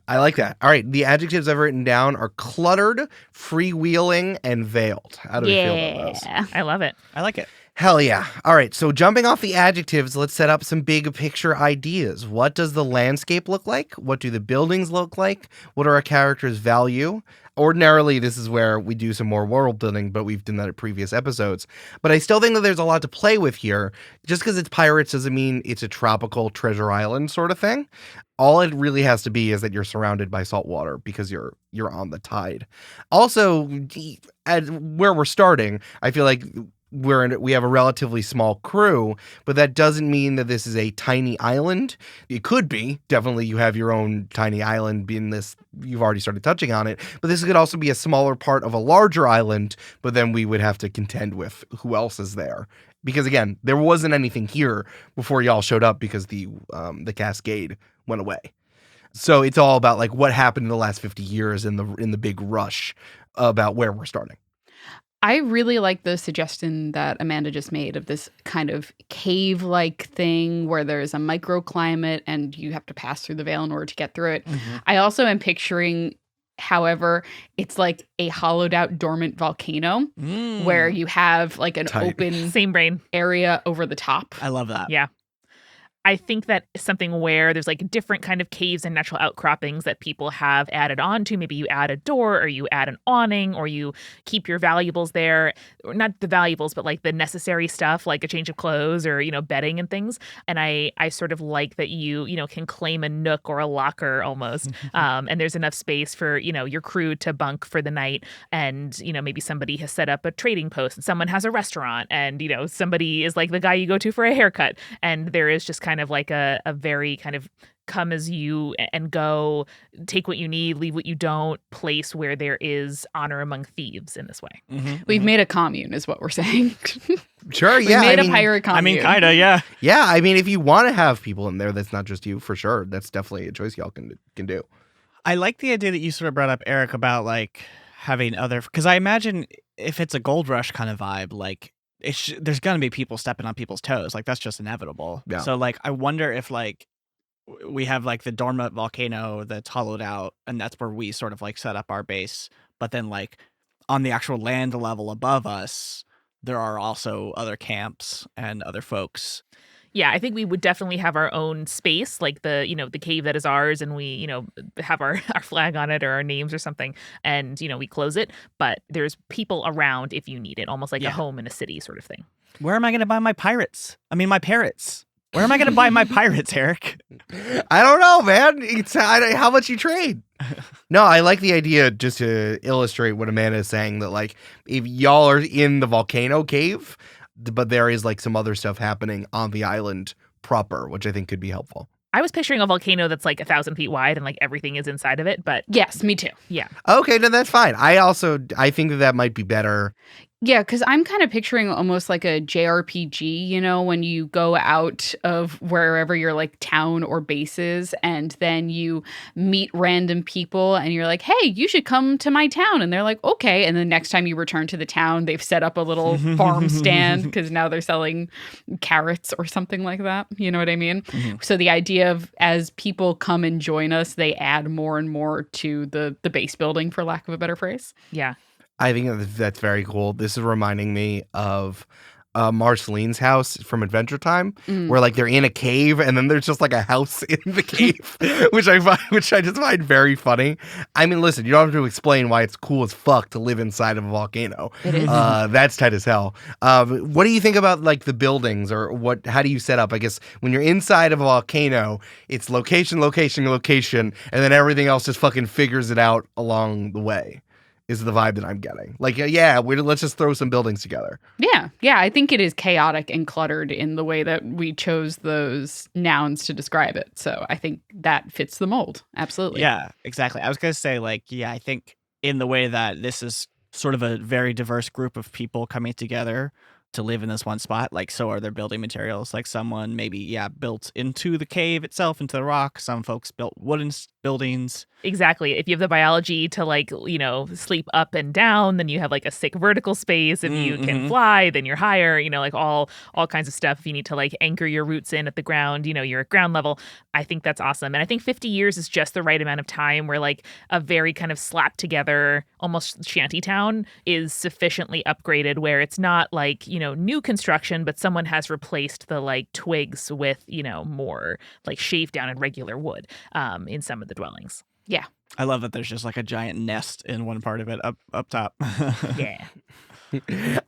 [SPEAKER 1] I like that. All right. The adjectives I've written down are cluttered, freewheeling, and veiled. How do we feel about those?
[SPEAKER 3] Yeah.
[SPEAKER 2] I love it.
[SPEAKER 4] I like it.
[SPEAKER 1] Hell yeah. All right. So jumping off the adjectives, let's set up some big picture ideas. What does the landscape look like? What do the buildings look like? What are our characters' value? Ordinarily, this is where we do some more world building, but we've done that in previous episodes. But I still think that there's a lot to play with here. Just because it's pirates doesn't mean it's a tropical treasure island sort of thing. All it really has to be is that you're surrounded by salt water because you're on the tide. Also, where we're starting, I feel like we have a relatively small crew, but that doesn't mean that this is a tiny island. It could be. Definitely you have your own tiny island being this, you've already started touching on it, but this could also be a smaller part of a larger island, but then we would have to contend with who else is there. Because again, there wasn't anything here before y'all showed up because the cascade went away. So it's all about like what happened in the last 50 years in the big rush about where we're starting.
[SPEAKER 3] I really like the suggestion that Amanda just made of this kind of cave-like thing where there's a microclimate and you have to pass through the veil in order to get through it.
[SPEAKER 4] Mm-hmm.
[SPEAKER 3] I also am picturing However, it's like a hollowed out dormant volcano where you have like an open
[SPEAKER 2] same brain
[SPEAKER 3] area over the top.
[SPEAKER 4] I love that.
[SPEAKER 2] Yeah. I think that is something where there's like different kind of caves and natural outcroppings that people have added on to. Maybe you add a door or you add an awning or you keep your valuables there. Or not the valuables, but like the necessary stuff like a change of clothes or, bedding and things. And I sort of like that you can claim a nook or a locker almost. And there's enough space for, your crew to bunk for the night. And, maybe somebody has set up a trading post and someone has a restaurant and, somebody is like the guy you go to for a haircut. And there is just kind of like a very kind of come as you and go, take what you need, leave what you don't, place where there is honor among thieves in this way.
[SPEAKER 3] We've made a commune is what we're saying.
[SPEAKER 1] Sure, yeah.
[SPEAKER 3] We made a pirate commune.
[SPEAKER 4] I mean, kind of, yeah.
[SPEAKER 1] Yeah, I mean, if you want to have people in there, that's not just you, for sure. That's definitely a choice y'all can do.
[SPEAKER 4] I like the idea that you sort of brought up, Eric, about like having other, because I imagine if it's a gold rush kind of vibe, like there's gonna be people stepping on people's toes, like that's just inevitable.
[SPEAKER 1] Yeah.
[SPEAKER 4] So like I wonder if like we have like the dormant volcano that's hollowed out and that's where we sort of like set up our base, but then like on the actual land level above us there are also other camps and other folks.
[SPEAKER 2] Yeah, I think we would definitely have our own space, like the cave that is ours, and we, have our flag on it or our names or something, and, we close it. But there's people around if you need it, almost like a home in a city sort of thing.
[SPEAKER 4] Where am I going to buy my parrots? Where am I going to buy my pirates, Eric?
[SPEAKER 1] I don't know, man. It's how much you trade. No, I like the idea just to illustrate what Amanda is saying, that like if y'all are in the volcano cave, but there is like some other stuff happening on the island proper, which I think could be helpful.
[SPEAKER 2] I was picturing a volcano that's like 1,000 feet wide and like everything is inside of it, but
[SPEAKER 3] yes, me too.
[SPEAKER 2] Yeah.
[SPEAKER 1] Okay, no, that's fine. I think that might be better.
[SPEAKER 3] Yeah, because I'm kind of picturing almost like a JRPG, when you go out of wherever your like town or base is and then you meet random people and you're like, hey, you should come to my town. And they're like, okay. And the next time you return to the town, they've set up a little farm stand because now they're selling carrots or something like that. You know what I mean? So the idea of as people come and join us, they add more and more to the base building, for lack of a better phrase.
[SPEAKER 2] Yeah.
[SPEAKER 1] I think that's very cool. This is reminding me of Marceline's house from Adventure Time, where like they're in a cave and then there's just like a house in the cave, which I just find very funny. I mean, listen, you don't have to explain why it's cool as fuck to live inside of a volcano.
[SPEAKER 3] It is.
[SPEAKER 1] That's tight as hell. What do you think about like the buildings, or how do you set up? I guess when you're inside of a volcano, it's location, location, location, and then everything else just fucking figures it out along the way. Is the vibe that I'm getting. Like, let's just throw some buildings together.
[SPEAKER 3] Yeah. I think it is chaotic and cluttered in the way that we chose those nouns to describe it. So I think that fits the mold. Absolutely.
[SPEAKER 4] Yeah, exactly. I was going to say, like, yeah, I think in the way that this is sort of a very diverse group of people coming together to live in this one spot, like, so are their building materials. Like someone maybe, built into the cave itself, into the rock. Some folks built wooden buildings.
[SPEAKER 2] Exactly. If you have the biology to like, sleep up and down, then you have like a sick vertical space. If you can fly, then you're higher, like all kinds of stuff. If you need to like anchor your roots in at the ground, you're at ground level. I think that's awesome. And I think 50 years is just the right amount of time where like a very kind of slapped together, almost shanty town is sufficiently upgraded where it's not like, new construction, but someone has replaced the like twigs with, more like shaved down and regular wood in some of the dwellings.
[SPEAKER 3] Yeah.
[SPEAKER 4] I love that there's just like a giant nest in one part of it up top.
[SPEAKER 2] Yeah.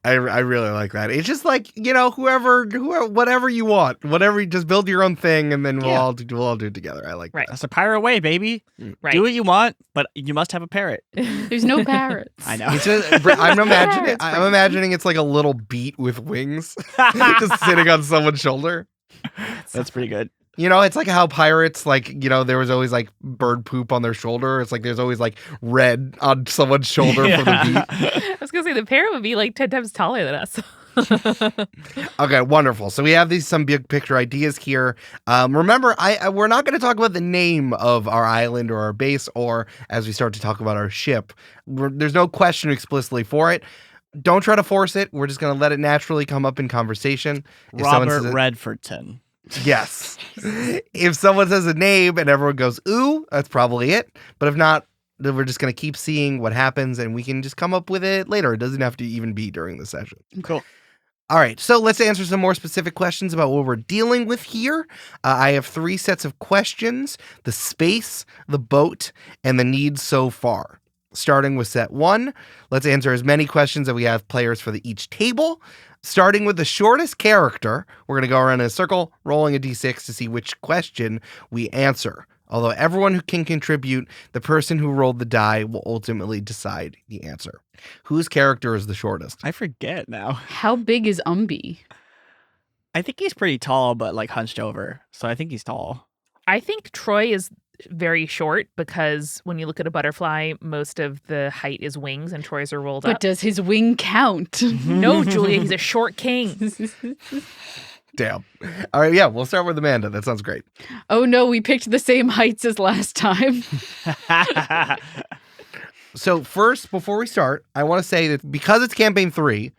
[SPEAKER 1] I really like that. It's just like, whoever, whatever you want, just build your own thing, and then we'll all do it together. I like that.
[SPEAKER 4] That's a pirate way, baby.
[SPEAKER 2] Right.
[SPEAKER 4] Do what you want, but you must have a parrot.
[SPEAKER 3] There's no parrots.
[SPEAKER 4] I know.
[SPEAKER 1] It's just, I'm imagining it's like a little beat with wings, just sitting on someone's shoulder.
[SPEAKER 4] That's pretty good.
[SPEAKER 1] It's like how pirates, like, there was always like bird poop on their shoulder. It's like there's always like red on someone's shoulder for the beat.
[SPEAKER 2] I was going to say the parrot would be like 10 times taller than us.
[SPEAKER 1] Okay, wonderful. So we have some big picture ideas here. Remember, we're not going to talk about the name of our island or our base, or as we start to talk about our ship. There's no question explicitly for it. Don't try to force it. We're just going to let it naturally come up in conversation.
[SPEAKER 4] Robert Redfordton.
[SPEAKER 1] Yes. If someone says a name and everyone goes, ooh, that's probably it. But if not, We're just going to keep seeing what happens, and we can just come up with it later. It doesn't have to even be during the session.
[SPEAKER 4] Cool.
[SPEAKER 1] All right, so let's answer some more specific questions about what we're dealing with here. I have 3 sets of questions: the space, the boat, and the needs so far. Starting with set 1, let's answer as many questions as we have players for each table. Starting with the shortest character, we're going to go around in a circle, rolling a d6 to see which question we answer. Although everyone who can contribute, the person who rolled the die will ultimately decide the answer. Whose character is the shortest?
[SPEAKER 4] I forget now.
[SPEAKER 3] How big is Umbi?
[SPEAKER 4] I think he's pretty tall, but like hunched over. So I think he's tall.
[SPEAKER 2] I think Troy is very short because when you look at a butterfly, most of the height is wings and Troy's are rolled up.
[SPEAKER 3] But does his wing count?
[SPEAKER 2] No, Julia, he's a short king.
[SPEAKER 1] Damn. All right, yeah, we'll start with Amanda. That sounds great.
[SPEAKER 3] Oh no, we picked the same heights as last time.
[SPEAKER 1] So first, before we start, I want to say that because it's campaign 3,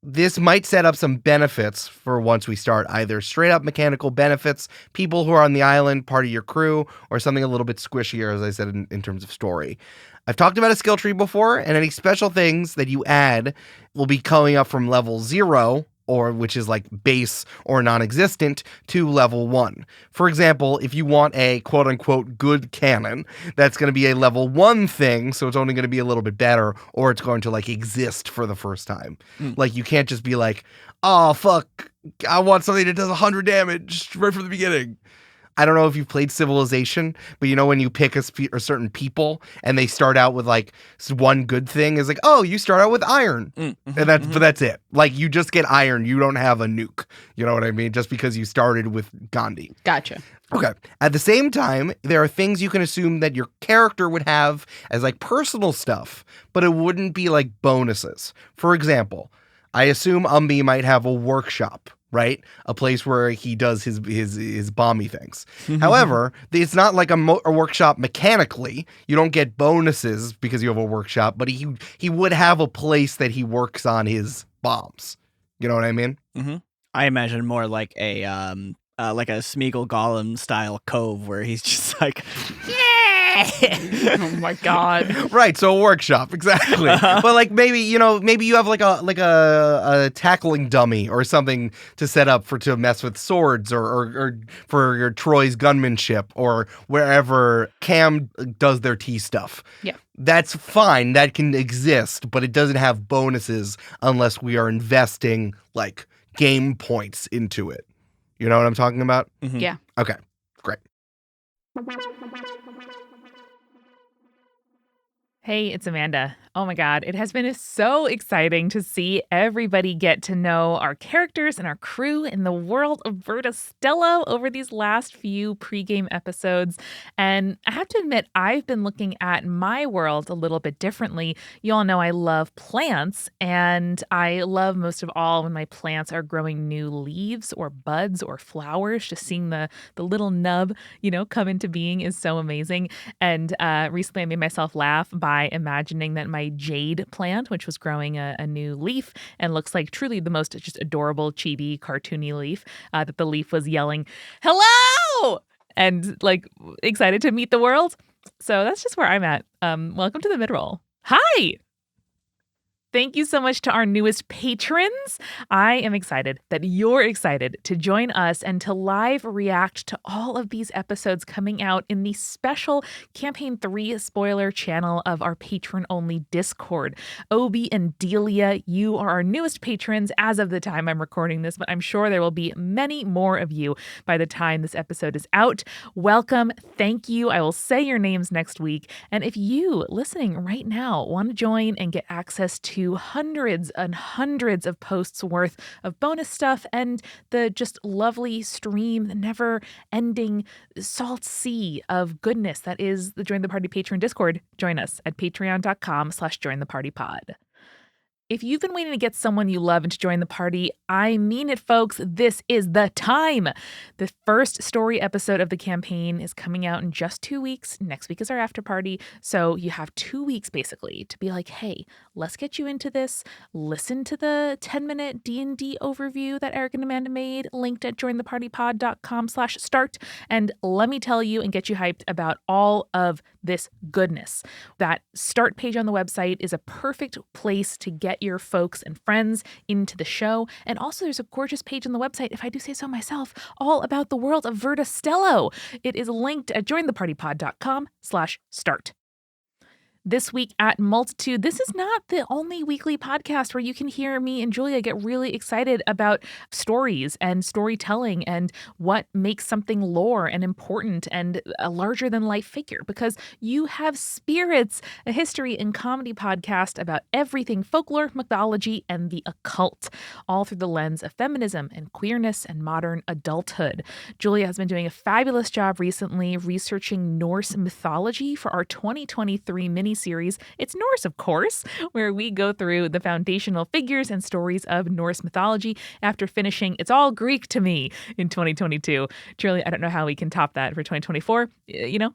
[SPEAKER 1] this might set up some benefits for once we start, either straight up mechanical benefits, people who are on the island, part of your crew, or something a little bit squishier, as I said, in terms of story. I've talked about a skill tree before, and any special things that you add will be coming up from level 0, or which is like base or non-existent, to level 1. For example, if you want a quote-unquote good cannon, that's going to be a level 1 thing, so it's only going to be a little bit better, or it's going to like exist for the first time. Like you can't just be like, oh fuck, I want something that does 100 damage right from the beginning. I don't know if you've played Civilization, but you know when you pick a certain people and they start out with like one good thing is like, oh, you start out with iron, and that's it. Like you just get iron, you don't have a nuke. You know what I mean? Just because you started with Gandhi.
[SPEAKER 3] Gotcha.
[SPEAKER 1] Okay. At the same time, there are things you can assume that your character would have as like personal stuff, but it wouldn't be like bonuses. For example, I assume Umbi might have a workshop, right? A place where he does his bomby things. However, it's not like a workshop mechanically. You don't get bonuses because you have a workshop, but he would have a place that he works on his bombs. You know what I mean?
[SPEAKER 4] Mm-hmm. I imagine more like a Smeagol Gollum style cove where he's just like,
[SPEAKER 3] Oh my god.
[SPEAKER 1] Right, so a workshop, exactly. But like maybe you have like a tackling dummy or something to set up to mess with swords or for your Troy's gunmanship or wherever Cam does their tea stuff.
[SPEAKER 3] Yeah.
[SPEAKER 1] That's fine. That can exist, but it doesn't have bonuses unless we are investing like game points into it. You know what I'm talking about?
[SPEAKER 4] Mm-hmm.
[SPEAKER 3] Yeah.
[SPEAKER 1] Okay, great.
[SPEAKER 2] Hey, it's Amanda. Oh my God, it has been so exciting to see everybody get to know our characters and our crew in the world of Verda Stello over these last few pregame episodes. And I have to admit, I've been looking at my world a little bit differently. You all know I love plants, and I love most of all when my plants are growing new leaves or buds or flowers. Just seeing the little nub, come into being is so amazing. And recently I made myself laugh by imagining that my jade plant, which was growing a new leaf and looks like truly the most just adorable, chibi, cartoony leaf, that the leaf was yelling, "Hello!" and like excited to meet the world. So that's just where I'm at. Welcome to the midroll. Hi! Thank you so much to our newest patrons. I am excited that you're excited to join us and to live react to all of these episodes coming out in the special Campaign 3 spoiler channel of our patron-only Discord. Obi and Delia, you are our newest patrons as of the time I'm recording this, but I'm sure there will be many more of you by the time this episode is out. Welcome. Thank you. I will say your names next week. And if you, listening right now, want to join and get access to hundreds and hundreds of posts worth of bonus stuff and the just lovely stream, the never-ending salt sea of goodness that is the Join the Party Patreon Discord, join us at patreon.com/jointhepartypod. If you've been waiting to get someone you love to join the party, I mean it, folks. This is the time. The first story episode of the campaign is coming out in just 2 weeks. Next week is our after party. So you have 2 weeks, basically, to be like, hey, let's get you into this. Listen to the 10-minute D&D overview that Eric and Amanda made, linked at jointhepartypod.com/start. And let me tell you and get you hyped about all of this goodness. That start page on the website is a perfect place to get your folks and friends into the show. And also there's a gorgeous page on the website, if I do say so myself, all about the world of Verda Stello. It is linked at jointhepartypod.com/start. This week at Multitude, this is not the only weekly podcast where you can hear me and Julia get really excited about stories and storytelling and what makes something lore and important and a larger than life figure, because you have Spirits, a history and comedy podcast about everything folklore, mythology, and the occult, all through the lens of feminism and queerness and modern adulthood. Julia has been doing a fabulous job recently researching Norse mythology for our 2023 mini series. It's Norse, of course, where we go through the foundational figures and stories of Norse mythology after finishing It's All Greek to Me in 2022. Truly, I don't know how we can top that for 2024.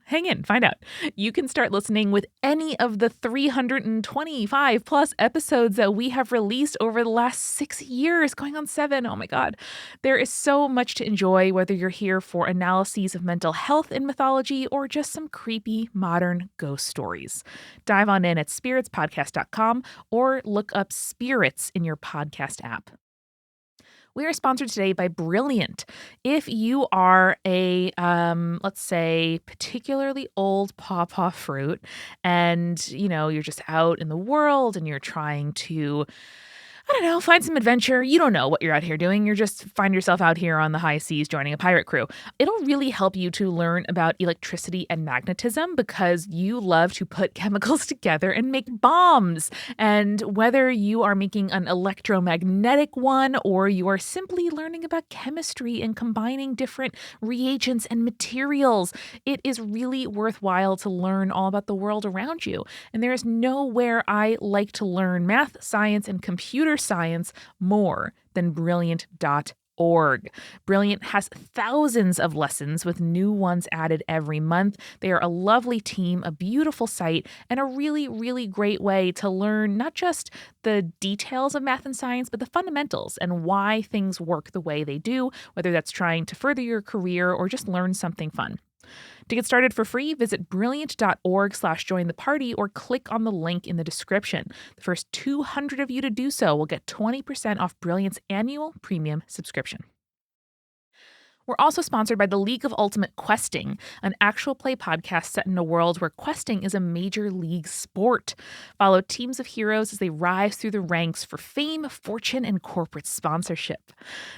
[SPEAKER 2] Hang in, find out. You can start listening with any of the 325 plus episodes that we have released over the last 6 years, going on 7. Oh my God. There is so much to enjoy, whether you're here for analyses of mental health in mythology or just some creepy modern ghost stories. Dive on in at spiritspodcast.com or look up Spirits in your podcast app. We are sponsored today by Brilliant. If you are a, let's say, particularly old pawpaw fruit and, you're just out in the world and you're trying to, find some adventure. You don't know what you're out here doing. You're just find yourself out here on the high seas joining a pirate crew. It'll really help you to learn about electricity and magnetism because you love to put chemicals together and make bombs. And whether you are making an electromagnetic one or you are simply learning about chemistry and combining different reagents and materials, it is really worthwhile to learn all about the world around you. And there is nowhere I like to learn math, science, and computer science more than Brilliant.org. Brilliant has thousands of lessons with new ones added every month. They are a lovely team, a beautiful site, and a really, really great way to learn not just the details of math and science, but the fundamentals and why things work the way they do, whether that's trying to further your career or just learn something fun. To get started for free, visit brilliant.org/join-the-party or click on the link in the description. The first 200 of you to do so will get 20% off Brilliant's annual premium subscription. We're also sponsored by the League of Ultimate Questing, an actual play podcast set in a world where questing is a major league sport. Follow teams of heroes as they rise through the ranks for fame, fortune, and corporate sponsorship.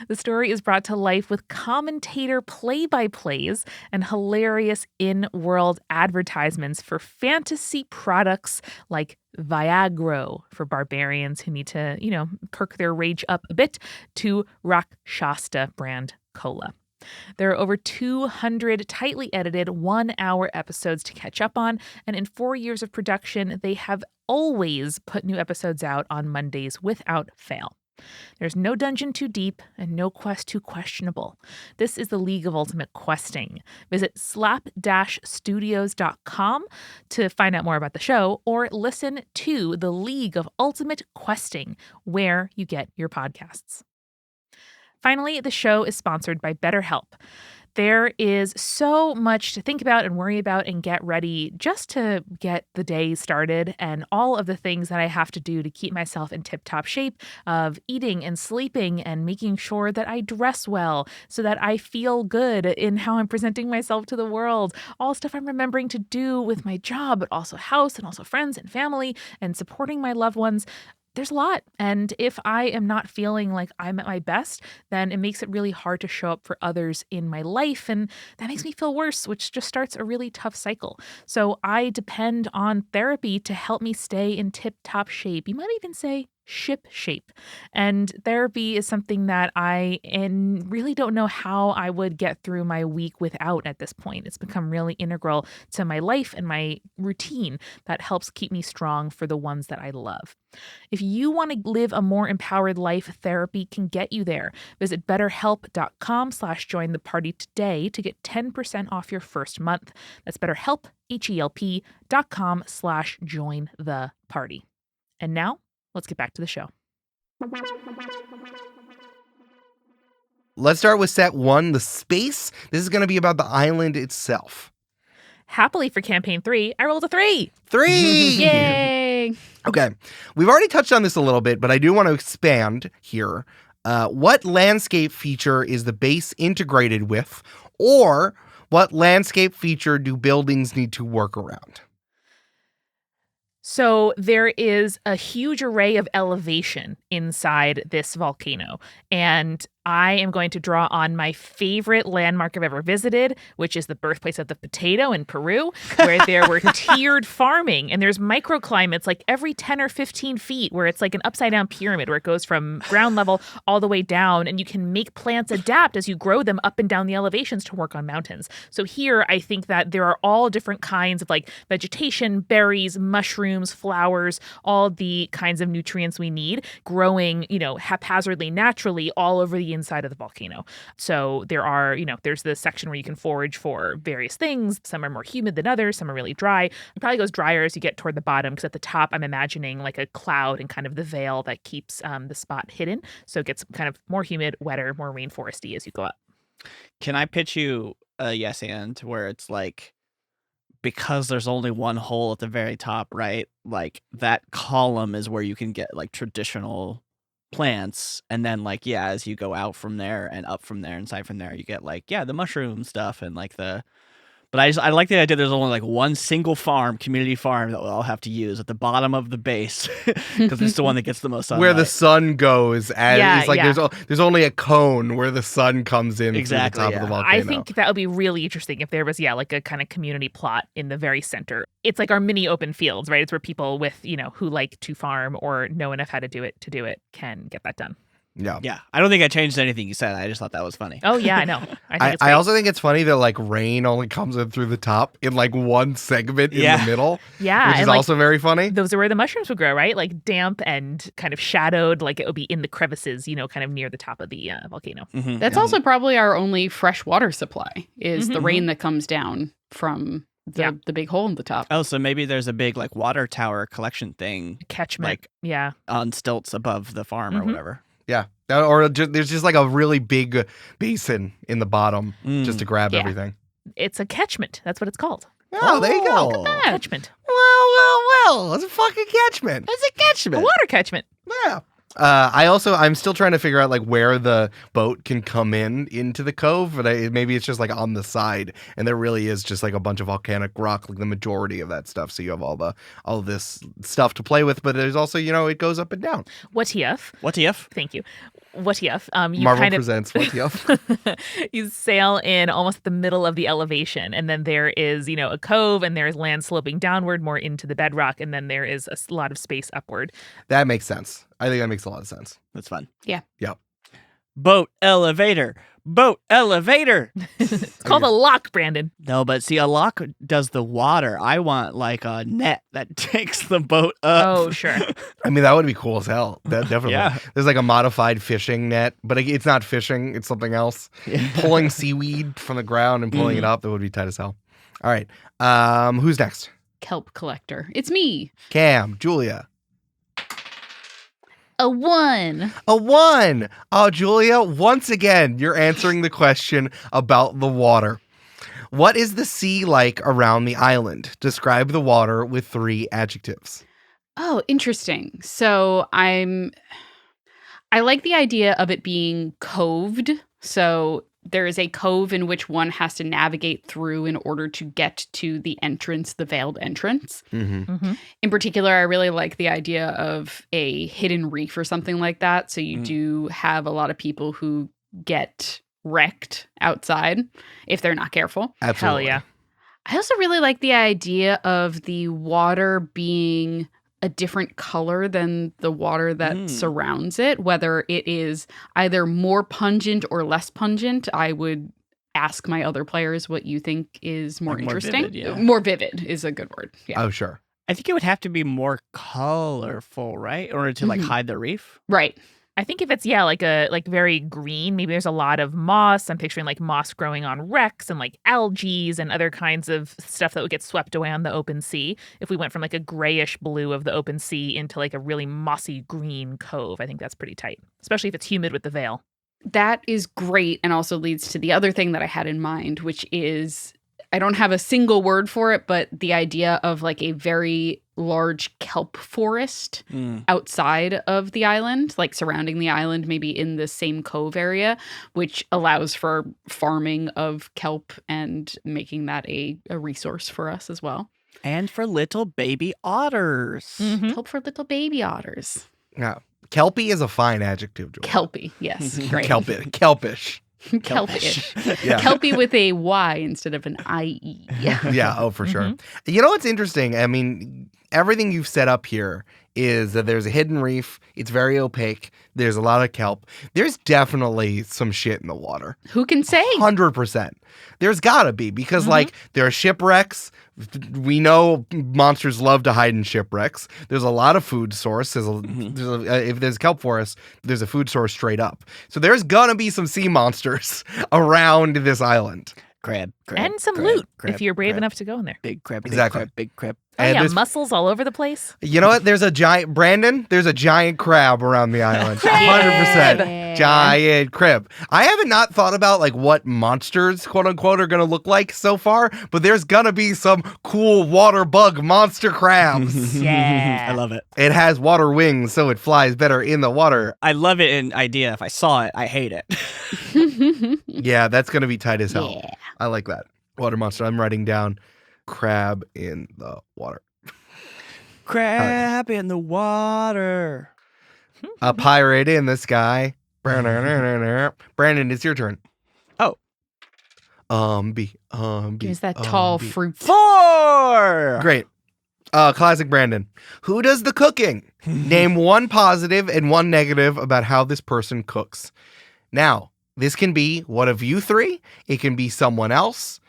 [SPEAKER 2] The story is brought to life with commentator play-by-plays and hilarious in-world advertisements for fantasy products like Viagra for barbarians who need to, perk their rage up a bit, to Rakshasta brand cola. There are over 200 tightly edited 1-hour episodes to catch up on, and in 4 years of production, they have always put new episodes out on Mondays without fail. There's no dungeon too deep and no quest too questionable. This is the League of Ultimate Questing. Visit slap-studios.com to find out more about the show or listen to the League of Ultimate Questing where you get your podcasts. Finally, the show is sponsored by BetterHelp. There is so much to think about and worry about and get ready just to get the day started, and all of the things that I have to do to keep myself in tip-top shape of eating and sleeping and making sure that I dress well so that I feel good in how I'm presenting myself to the world. All stuff I'm remembering to do with my job, but also house and also friends and family and supporting my loved ones. There's a lot. And if I am not feeling like I'm at my best, then it makes it really hard to show up for others in my life. And that makes me feel worse, which just starts a really tough cycle. So I depend on therapy to help me stay in tip-top shape. You might even say ship shape. And therapy is something that I really don't know how I would get through my week without at this point. It's become really integral to my life and my routine that helps keep me strong for the ones that I love. If you want to live a more empowered life, therapy can get you there. Visit betterhelp.com/join-the-party today to get 10% off your first month. That's BetterHelp, HELP.com/join-the-party. And now, let's get back to the show.
[SPEAKER 1] Let's start with set 1, the space. This is going to be about the island itself.
[SPEAKER 2] Happily for campaign 3, I rolled a 3.
[SPEAKER 1] 3!
[SPEAKER 3] Yay!
[SPEAKER 1] Okay. We've already touched on this a little bit, but I do want to expand here. What landscape feature is the base integrated with, or what landscape feature do buildings need to work around?
[SPEAKER 2] So there is a huge array of elevation inside this volcano, and I am going to draw on my favorite landmark I've ever visited, which is the birthplace of the potato in Peru, where there were tiered farming, and there's microclimates like every 10 or 15 feet where it's like an upside down pyramid where it goes from ground level all the way down, and you can make plants adapt as you grow them up and down the elevations to work on mountains. So here I think that there are all different kinds of like vegetation, berries, mushrooms, flowers, all the kinds of nutrients we need growing, haphazardly, naturally all over the inside of the volcano. So there are, there's the section where you can forage for various things. Some are more humid than others. Some are really dry. It probably goes drier as you get toward the bottom, because at the top, I'm imagining like a cloud and kind of the veil that keeps the spot hidden. So it gets kind of more humid, wetter, more rainforesty as you go up.
[SPEAKER 4] Can I pitch you a yes and where it's like, because there's only one hole at the very top, right? Like that column is where you can get like traditional plants, and then like as you go out from there and up from there, inside from there, you get like the mushroom stuff and like the. But I like the idea there's only like one single community farm that we'll all have to use at the bottom of the base, because it's the one that gets the most sunlight.
[SPEAKER 1] Where the sun goes, and it's like there's only a cone where the sun comes in
[SPEAKER 4] exactly,
[SPEAKER 1] through the top of the volcano.
[SPEAKER 2] I think that would be really interesting if there was like a kind of community plot in the very center. It's like our mini open fields, right? It's where people with who like to farm or know enough how to do it can get that done.
[SPEAKER 1] Yeah.
[SPEAKER 4] I don't think I changed anything you said. I just thought that was funny.
[SPEAKER 2] Oh, yeah, I know.
[SPEAKER 1] I also think it's funny that like rain only comes in through the top in like one segment in the middle.
[SPEAKER 2] Yeah.
[SPEAKER 1] Which is also very funny.
[SPEAKER 2] Those are where the mushrooms would grow, right? Like damp and kind of shadowed, like it would be in the crevices, kind of near the top of the volcano.
[SPEAKER 4] Mm-hmm.
[SPEAKER 3] That's also probably our only fresh water supply is the rain that comes down from the big hole in the top.
[SPEAKER 4] Oh, so maybe there's a big like water tower collection thing.
[SPEAKER 2] Catchment.
[SPEAKER 4] Like on stilts above the farm or whatever.
[SPEAKER 1] Yeah. Or there's just like a really big basin in the bottom just to grab everything.
[SPEAKER 2] It's a catchment. That's what it's called.
[SPEAKER 1] Oh, there you go.
[SPEAKER 2] Look at that. Catchment.
[SPEAKER 1] Well. It's a fucking catchment.
[SPEAKER 4] It's a catchment.
[SPEAKER 2] A water catchment.
[SPEAKER 1] Yeah. I'm still trying to figure out like where the boat can come into the cove, but maybe it's just like on the side, and there really is just like a bunch of volcanic rock, like the majority of that stuff. So you have all this stuff to play with, but there's also it goes up and down.
[SPEAKER 2] What if? Thank you. What if? You
[SPEAKER 1] Marvel presents What if?
[SPEAKER 2] You sail in almost at the middle of the elevation, and then there is a cove, and there's land sloping downward more into the bedrock, and then there is a lot of space upward.
[SPEAKER 1] That makes sense. I think that makes a lot of sense.
[SPEAKER 4] That's fun.
[SPEAKER 3] Yeah.
[SPEAKER 1] Yep.
[SPEAKER 4] Boat elevator.
[SPEAKER 2] It's called a lock, Brandon.
[SPEAKER 4] No, but see, a lock does the water. I want like a net that takes the boat up.
[SPEAKER 2] Oh, sure.
[SPEAKER 1] I mean, that would be cool as hell. That definitely.
[SPEAKER 4] Yeah.
[SPEAKER 1] There's like a modified fishing net, but it's not fishing. It's something else. Pulling seaweed from the ground and pulling it up. That would be tight as hell. All right. Who's next?
[SPEAKER 3] Kelp collector. It's me.
[SPEAKER 1] Cam, Julia.
[SPEAKER 3] A 1.
[SPEAKER 1] A 1. Oh, Julia, once again, you're answering the question about the water. What is the sea like around the island? Describe the water with 3 adjectives.
[SPEAKER 3] Oh, interesting. So I like the idea of it being coved. So there is a cove in which one has to navigate through in order to get to the entrance, the veiled entrance.
[SPEAKER 2] Mm-hmm.
[SPEAKER 3] In particular, I really like the idea of a hidden reef or something like that. So you do have a lot of people who get wrecked outside if they're not careful.
[SPEAKER 1] Absolutely.
[SPEAKER 2] Hell yeah.
[SPEAKER 3] I also really like the idea of the water being a different color than the water that surrounds it, whether it is either more pungent or less pungent. I would ask my other players what you think is more interesting.
[SPEAKER 4] Vivid, yeah.
[SPEAKER 3] More vivid is a good word. Yeah.
[SPEAKER 1] Oh, sure.
[SPEAKER 4] I think it would have to be more colorful, right? In order to like hide the reef.
[SPEAKER 3] Right.
[SPEAKER 2] I think if it's like very green, maybe there's a lot of moss. I'm picturing like moss growing on wrecks and like algae and other kinds of stuff that would get swept away on the open sea. If we went from like a grayish blue of the open sea into like a really mossy green cove, I think that's pretty tight, especially if it's humid with the veil.
[SPEAKER 3] That is great, and also leads to the other thing that I had in mind, which is, I don't have a single word for it, but the idea of like a very large kelp forest outside of the island, like surrounding the island, maybe in the same cove area, which allows for farming of kelp and making that a resource for us as well.
[SPEAKER 4] And for little baby otters.
[SPEAKER 3] Mm-hmm. Kelp for little baby otters.
[SPEAKER 1] Yeah. Kelpie is a fine adjective, Joel.
[SPEAKER 3] Kelpie, yes. Great.
[SPEAKER 1] Kelpish.
[SPEAKER 3] Kelpish.
[SPEAKER 1] Yeah.
[SPEAKER 3] Kelpie with a Y instead of an IE.
[SPEAKER 1] Yeah, oh, for sure. You know what's interesting? I mean, everything you've set up here is that there's a hidden reef. It's very opaque. There's a lot of kelp. There's definitely some shit in the water.
[SPEAKER 3] Who can say?
[SPEAKER 1] 100%. There's gotta be, because like there are shipwrecks. We know monsters love to hide in shipwrecks. There's a lot of food source. If there's kelp forest, there's a food source straight up. So there's gonna be some sea monsters around this island.
[SPEAKER 4] Crab.
[SPEAKER 2] And some loot if you're brave enough to go in there.
[SPEAKER 4] Big crab.
[SPEAKER 1] Exactly.
[SPEAKER 4] Big crab.
[SPEAKER 2] Oh, yeah, mussels all over the place.
[SPEAKER 1] You know what? There's a giant crab around the island. 100%. Giant crab. I haven't not thought about like what monsters, quote unquote, are going to look like so far, but there's going to be some cool water bug monster crabs.
[SPEAKER 2] Yeah.
[SPEAKER 4] I love it.
[SPEAKER 1] It has water wings, so it flies better in the water.
[SPEAKER 4] I love it in idea. If I saw it, I hate it.
[SPEAKER 1] Yeah, that's going to be tight as hell.
[SPEAKER 3] Yeah.
[SPEAKER 1] I like that. Water monster. I'm writing down crab in the water.
[SPEAKER 4] Crab in the water.
[SPEAKER 1] A pirate in the sky. Brandon, it's your turn.
[SPEAKER 4] Oh.
[SPEAKER 3] Here's that tall fruit.
[SPEAKER 4] 4.
[SPEAKER 1] Great. Classic Brandon. Who does the cooking? Name one positive and one negative about how this person cooks. Now, this can be one of you three. It can be someone else.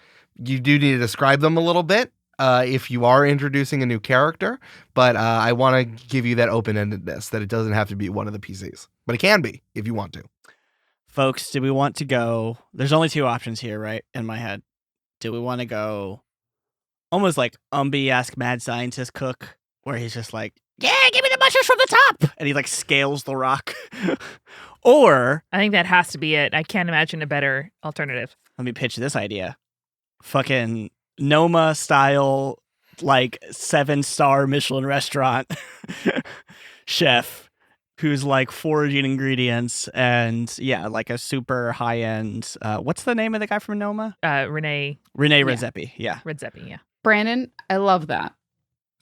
[SPEAKER 1] You do need to describe them a little bit if you are introducing a new character. But I want to give you that open-endedness that it doesn't have to be one of the PCs. But it can be if you want to.
[SPEAKER 4] Folks, do we want to go? There's only 2 options here, right? In my head. Do we want to go almost like Ask Mad Scientist cook, where he's just like, yeah, give me the mushrooms from the top. And he like scales the rock. Or
[SPEAKER 2] I think that has to be it. I can't imagine a better alternative.
[SPEAKER 4] let me pitch this idea. Fucking Noma style, like 7-star Michelin restaurant chef who's like foraging ingredients and like a super high end. What's the name of the guy from Noma?
[SPEAKER 2] Rene
[SPEAKER 4] Redzepi. Yeah.
[SPEAKER 2] Redzepi. Yeah.
[SPEAKER 3] Brandon, I love that.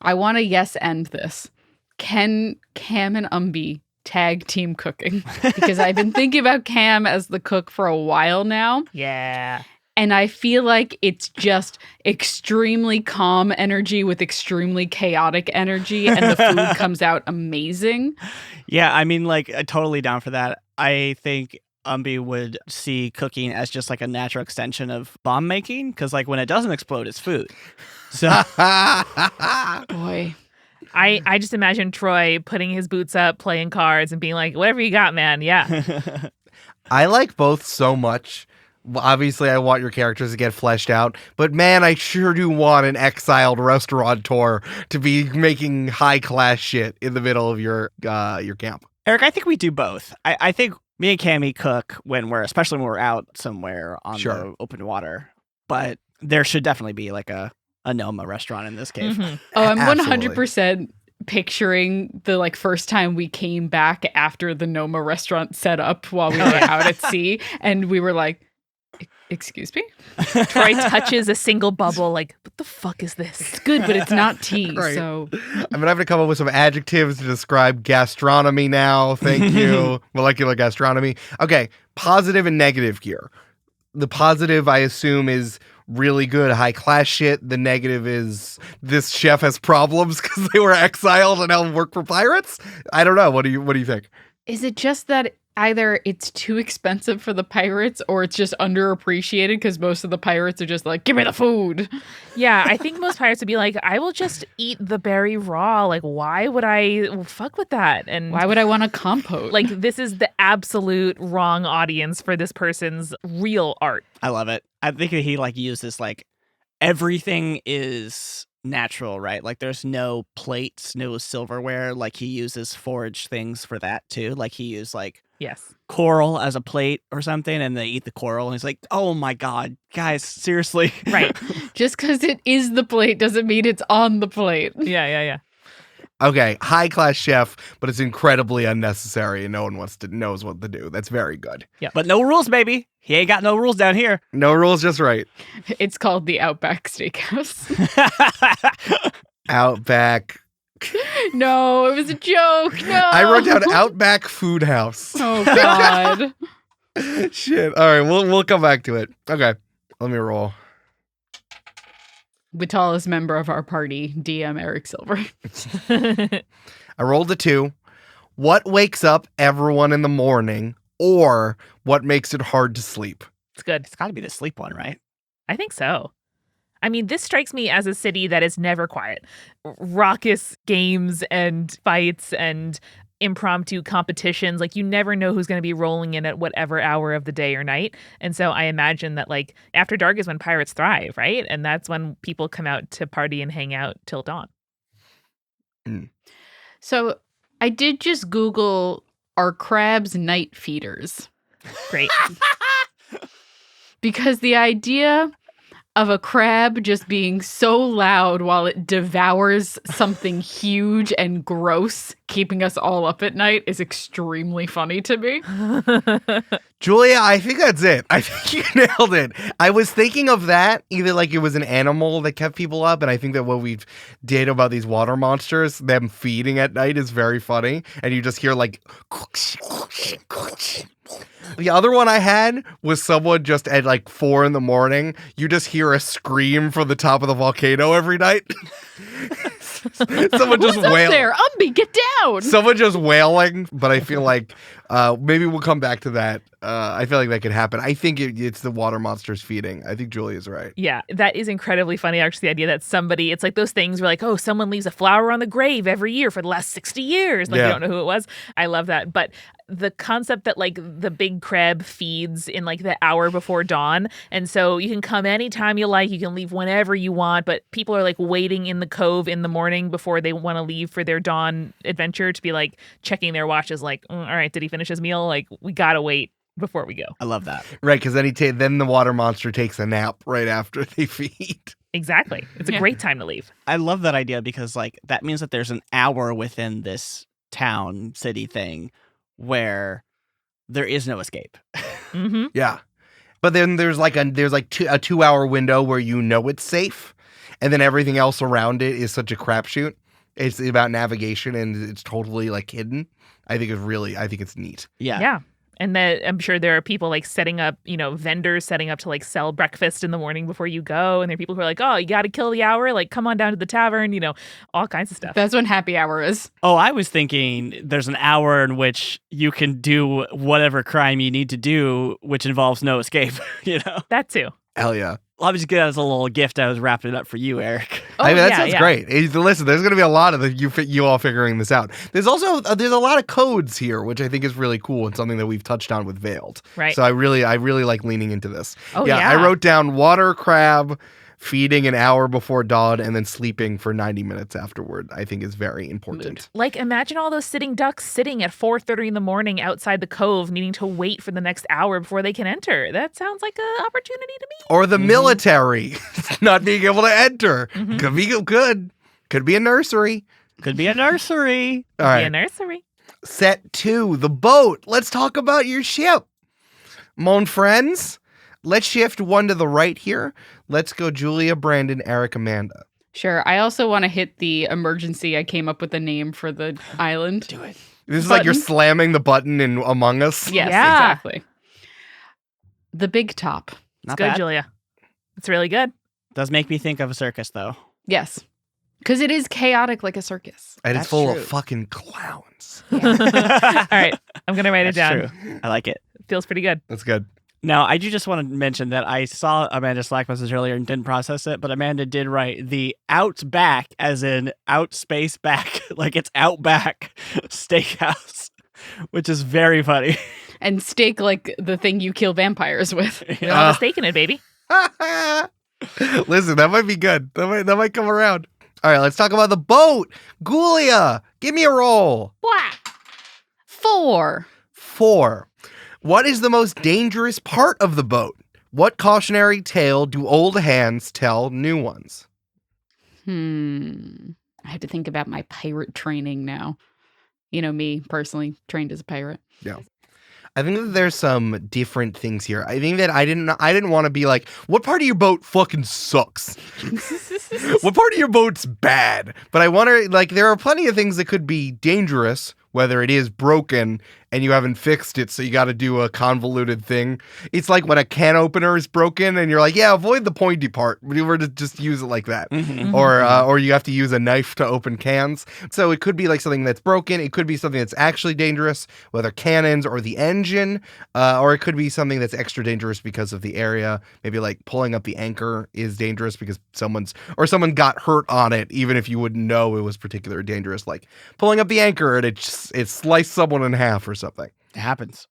[SPEAKER 3] I want to end this. Can Cam and Umbi tag team cooking? Because I've been thinking about Cam as the cook for a while now.
[SPEAKER 2] Yeah.
[SPEAKER 3] And I feel like it's just extremely calm energy with extremely chaotic energy, and the food comes out amazing.
[SPEAKER 4] Yeah, I mean, like, totally down for that. I think Umbi would see cooking as just like a natural extension of bomb making, because like when it doesn't explode, it's food. So,
[SPEAKER 3] boy,
[SPEAKER 2] I just imagine Troy putting his boots up, playing cards, and being like, "Whatever you got, man." Yeah.
[SPEAKER 1] I like both so much. Obviously, I want your characters to get fleshed out, but man, I sure do want an exiled restaurateur to be making high class shit in the middle of your camp.
[SPEAKER 4] Eric, I think we do both. I think me and Cammy cook especially when we're out somewhere on the open water. But there should definitely be like a Noma restaurant in this case.
[SPEAKER 2] Mm-hmm.
[SPEAKER 3] Oh, I'm
[SPEAKER 1] Absolutely.
[SPEAKER 3] 100% picturing the like first time we came back after the Noma restaurant set up while we were out at sea, and we were like, excuse me?
[SPEAKER 2] Troy touches a single bubble like, what the fuck is this?
[SPEAKER 3] It's good, but it's not tea.
[SPEAKER 1] Right.
[SPEAKER 3] So
[SPEAKER 1] I'm going to have to come up with some adjectives to describe gastronomy now. Thank you. Molecular gastronomy. Okay, positive and negative here. The positive, I assume, is really good high class shit. The negative is this chef has problems because they were exiled and now work for pirates. I don't know. What do you think?
[SPEAKER 3] is it just that either it's too expensive for the pirates or it's just underappreciated because most of the pirates are just like, give me the food.
[SPEAKER 2] Yeah, I think most pirates would be like, I will just eat the berry raw. Like, why would I fuck with that? And
[SPEAKER 3] why would I want to compote?
[SPEAKER 2] Like, this is the absolute wrong audience for this person's real art.
[SPEAKER 4] I love it. I think he like uses like everything is natural, right? Like there's no plates, no silverware. Like he uses foraged things for that too. Like he used like coral as a plate or something, and they eat the coral, and he's like, oh my god, guys, seriously.
[SPEAKER 2] Right.
[SPEAKER 3] Just because it is the plate doesn't mean it's on the plate.
[SPEAKER 2] Yeah.
[SPEAKER 1] Okay, high class chef, but it's incredibly unnecessary and no one knows what to do. That's very good.
[SPEAKER 2] Yeah.
[SPEAKER 4] But no rules, baby. He ain't got no rules down here.
[SPEAKER 1] No rules, just right.
[SPEAKER 3] It's called the Outback Steakhouse.
[SPEAKER 1] Outback.
[SPEAKER 3] No, it was a joke. No.
[SPEAKER 1] I wrote down Outback Food House.
[SPEAKER 3] Oh god.
[SPEAKER 1] Shit. All right, we'll come back to it. Okay, let me roll.
[SPEAKER 3] The tallest member of our party, DM Eric Silver.
[SPEAKER 1] I rolled a 2. What wakes up everyone in the morning, or what makes it hard to sleep?
[SPEAKER 2] It's good.
[SPEAKER 4] It's got to be the sleep one, right?
[SPEAKER 2] I think so. I mean, this strikes me as a city that is never quiet. Raucous games and fights and impromptu competitions. Like, you never know who's going to be rolling in at whatever hour of the day or night. And so I imagine that, like, after dark is when pirates thrive, right? And that's when people come out to party and hang out till dawn.
[SPEAKER 1] Mm.
[SPEAKER 3] So I did just Google, are crabs night feeders?
[SPEAKER 2] Great.
[SPEAKER 3] Because the idea of a crab just being so loud while it devours something huge and gross, keeping us all up at night, is extremely funny to me.
[SPEAKER 1] Julia, I think that's it. I think you nailed it. I was thinking of that, either like it was an animal that kept people up, and I think that what we did about these water monsters, them feeding at night, is very funny, and you just hear like... The other one I had was someone just at like 4 a.m. You just hear a scream from the top of the volcano every night. Someone just wailing.
[SPEAKER 3] There, Umbi, get down.
[SPEAKER 1] Someone just wailing. But I feel like maybe we'll come back to that. I feel like that could happen. I think it's the water monsters feeding. I think Julia's right.
[SPEAKER 2] Yeah, that is incredibly funny, actually, the idea that somebody, it's like those things where like, oh, someone leaves a flower on the grave every year for the last 60 years. Like, you don't know who it was. I love that. But the concept that like the big crab feeds in like the hour before dawn. And so you can come anytime you like, you can leave whenever you want, but people are like waiting in the cove in the morning before they want to leave for their dawn adventure to be like checking their watches like, all right, did he finish his meal? Like, we gotta wait before we go.
[SPEAKER 4] I love that.
[SPEAKER 1] Right, because then the water monster takes a nap right after they feed.
[SPEAKER 2] Exactly. It's a great time to leave.
[SPEAKER 4] I love that idea because like that means that there's an hour within this town city thing where there is no escape.
[SPEAKER 2] Mm-hmm.
[SPEAKER 1] Yeah. But then there's a 2-hour window where you know it's safe, and then everything else around it is such a crapshoot. It's about navigation and it's totally like hidden. I think it's neat.
[SPEAKER 4] Yeah.
[SPEAKER 2] Yeah. And that I'm sure there are people like setting up, vendors setting up to like sell breakfast in the morning before you go. And there are people who are like, oh, you got to kill the hour. Like, come on down to the tavern, all kinds of stuff.
[SPEAKER 3] That's when happy hour is.
[SPEAKER 4] Oh, I was thinking there's an hour in which you can do whatever crime you need to do, which involves no escape,
[SPEAKER 2] That too.
[SPEAKER 1] Hell yeah.
[SPEAKER 4] Well, I was good as a little gift. I was wrapping it up for you, Eric.
[SPEAKER 2] Oh,
[SPEAKER 1] I mean, that sounds great. Listen, there's going to be a lot of you all figuring this out. There's also there's a lot of codes here, which I think is really cool and something that we've touched on with Veiled.
[SPEAKER 2] Right.
[SPEAKER 1] So I really like leaning into this.
[SPEAKER 2] Oh, yeah.
[SPEAKER 1] I wrote down water crab feeding an hour before dawn and then sleeping for 90 minutes afterward. I think is very important.
[SPEAKER 2] Like, imagine all those sitting ducks sitting at 4:30 in the morning outside the cove, needing to wait for the next hour before they can enter. That sounds like an opportunity to me.
[SPEAKER 1] Or the military not being able to enter.
[SPEAKER 2] Mm-hmm.
[SPEAKER 1] Could be a nursery.
[SPEAKER 4] Could be a nursery.
[SPEAKER 1] All right.
[SPEAKER 2] Be a nursery.
[SPEAKER 1] Set 2, the boat. Let's talk about your ship. Mon friends, let's shift one to the right here. Let's go Julia, Brandon, Eric, Amanda.
[SPEAKER 3] Sure. I also want to hit the emergency. I came up with a name for the island.
[SPEAKER 4] Do it.
[SPEAKER 1] This is like you're slamming the button in Among Us.
[SPEAKER 3] Yes,
[SPEAKER 2] Yeah.
[SPEAKER 3] exactly. The Big Top.
[SPEAKER 2] It's
[SPEAKER 4] Not
[SPEAKER 2] good,
[SPEAKER 4] bad.
[SPEAKER 2] Julia. It's really good.
[SPEAKER 4] Does make me think of a circus, though.
[SPEAKER 3] Yes. Because it is chaotic like a circus.
[SPEAKER 1] And
[SPEAKER 4] That's
[SPEAKER 1] it's full
[SPEAKER 4] true.
[SPEAKER 1] of fucking clowns.
[SPEAKER 2] All right, I'm gonna write it down.
[SPEAKER 4] True. I like it.
[SPEAKER 2] Feels pretty good.
[SPEAKER 1] That's good.
[SPEAKER 4] Now, I do just want to mention that I saw Amanda's Slack message earlier and didn't process it, but Amanda did write the out back as in out space back, like it's out back steakhouse, which is very funny.
[SPEAKER 3] And steak like the thing you kill vampires with.
[SPEAKER 2] We all have a steak in it, baby.
[SPEAKER 1] Listen, that might be good. That might come around. All right, let's talk about the boat. Gulia, give me a roll.
[SPEAKER 3] Wah! 4.
[SPEAKER 1] 4. What is the most dangerous part of the boat? What cautionary tale do old hands tell new ones?
[SPEAKER 3] I have to think about my pirate training now. You know, me personally trained as a pirate.
[SPEAKER 1] Yeah. I think that there's some different things here. I think that I didn't want to be like, what part of your boat fucking sucks? What part of your boat's bad? But I wonder, like, there are plenty of things that could be dangerous, whether it is broken and you haven't fixed it, so you got to do a convoluted thing. It's like when a can opener is broken and you're like, yeah, avoid the pointy part. We were to just use it like that.
[SPEAKER 4] Mm-hmm.
[SPEAKER 1] Or you have to use a knife to open cans. So it could be like something that's broken. It could be something that's actually dangerous, whether cannons or the engine, or it could be something that's extra dangerous because of the area. Maybe like pulling up the anchor is dangerous because someone got hurt on it, even if you wouldn't know it was particularly dangerous. Like pulling up the anchor and it sliced someone in half or something.
[SPEAKER 4] It happens.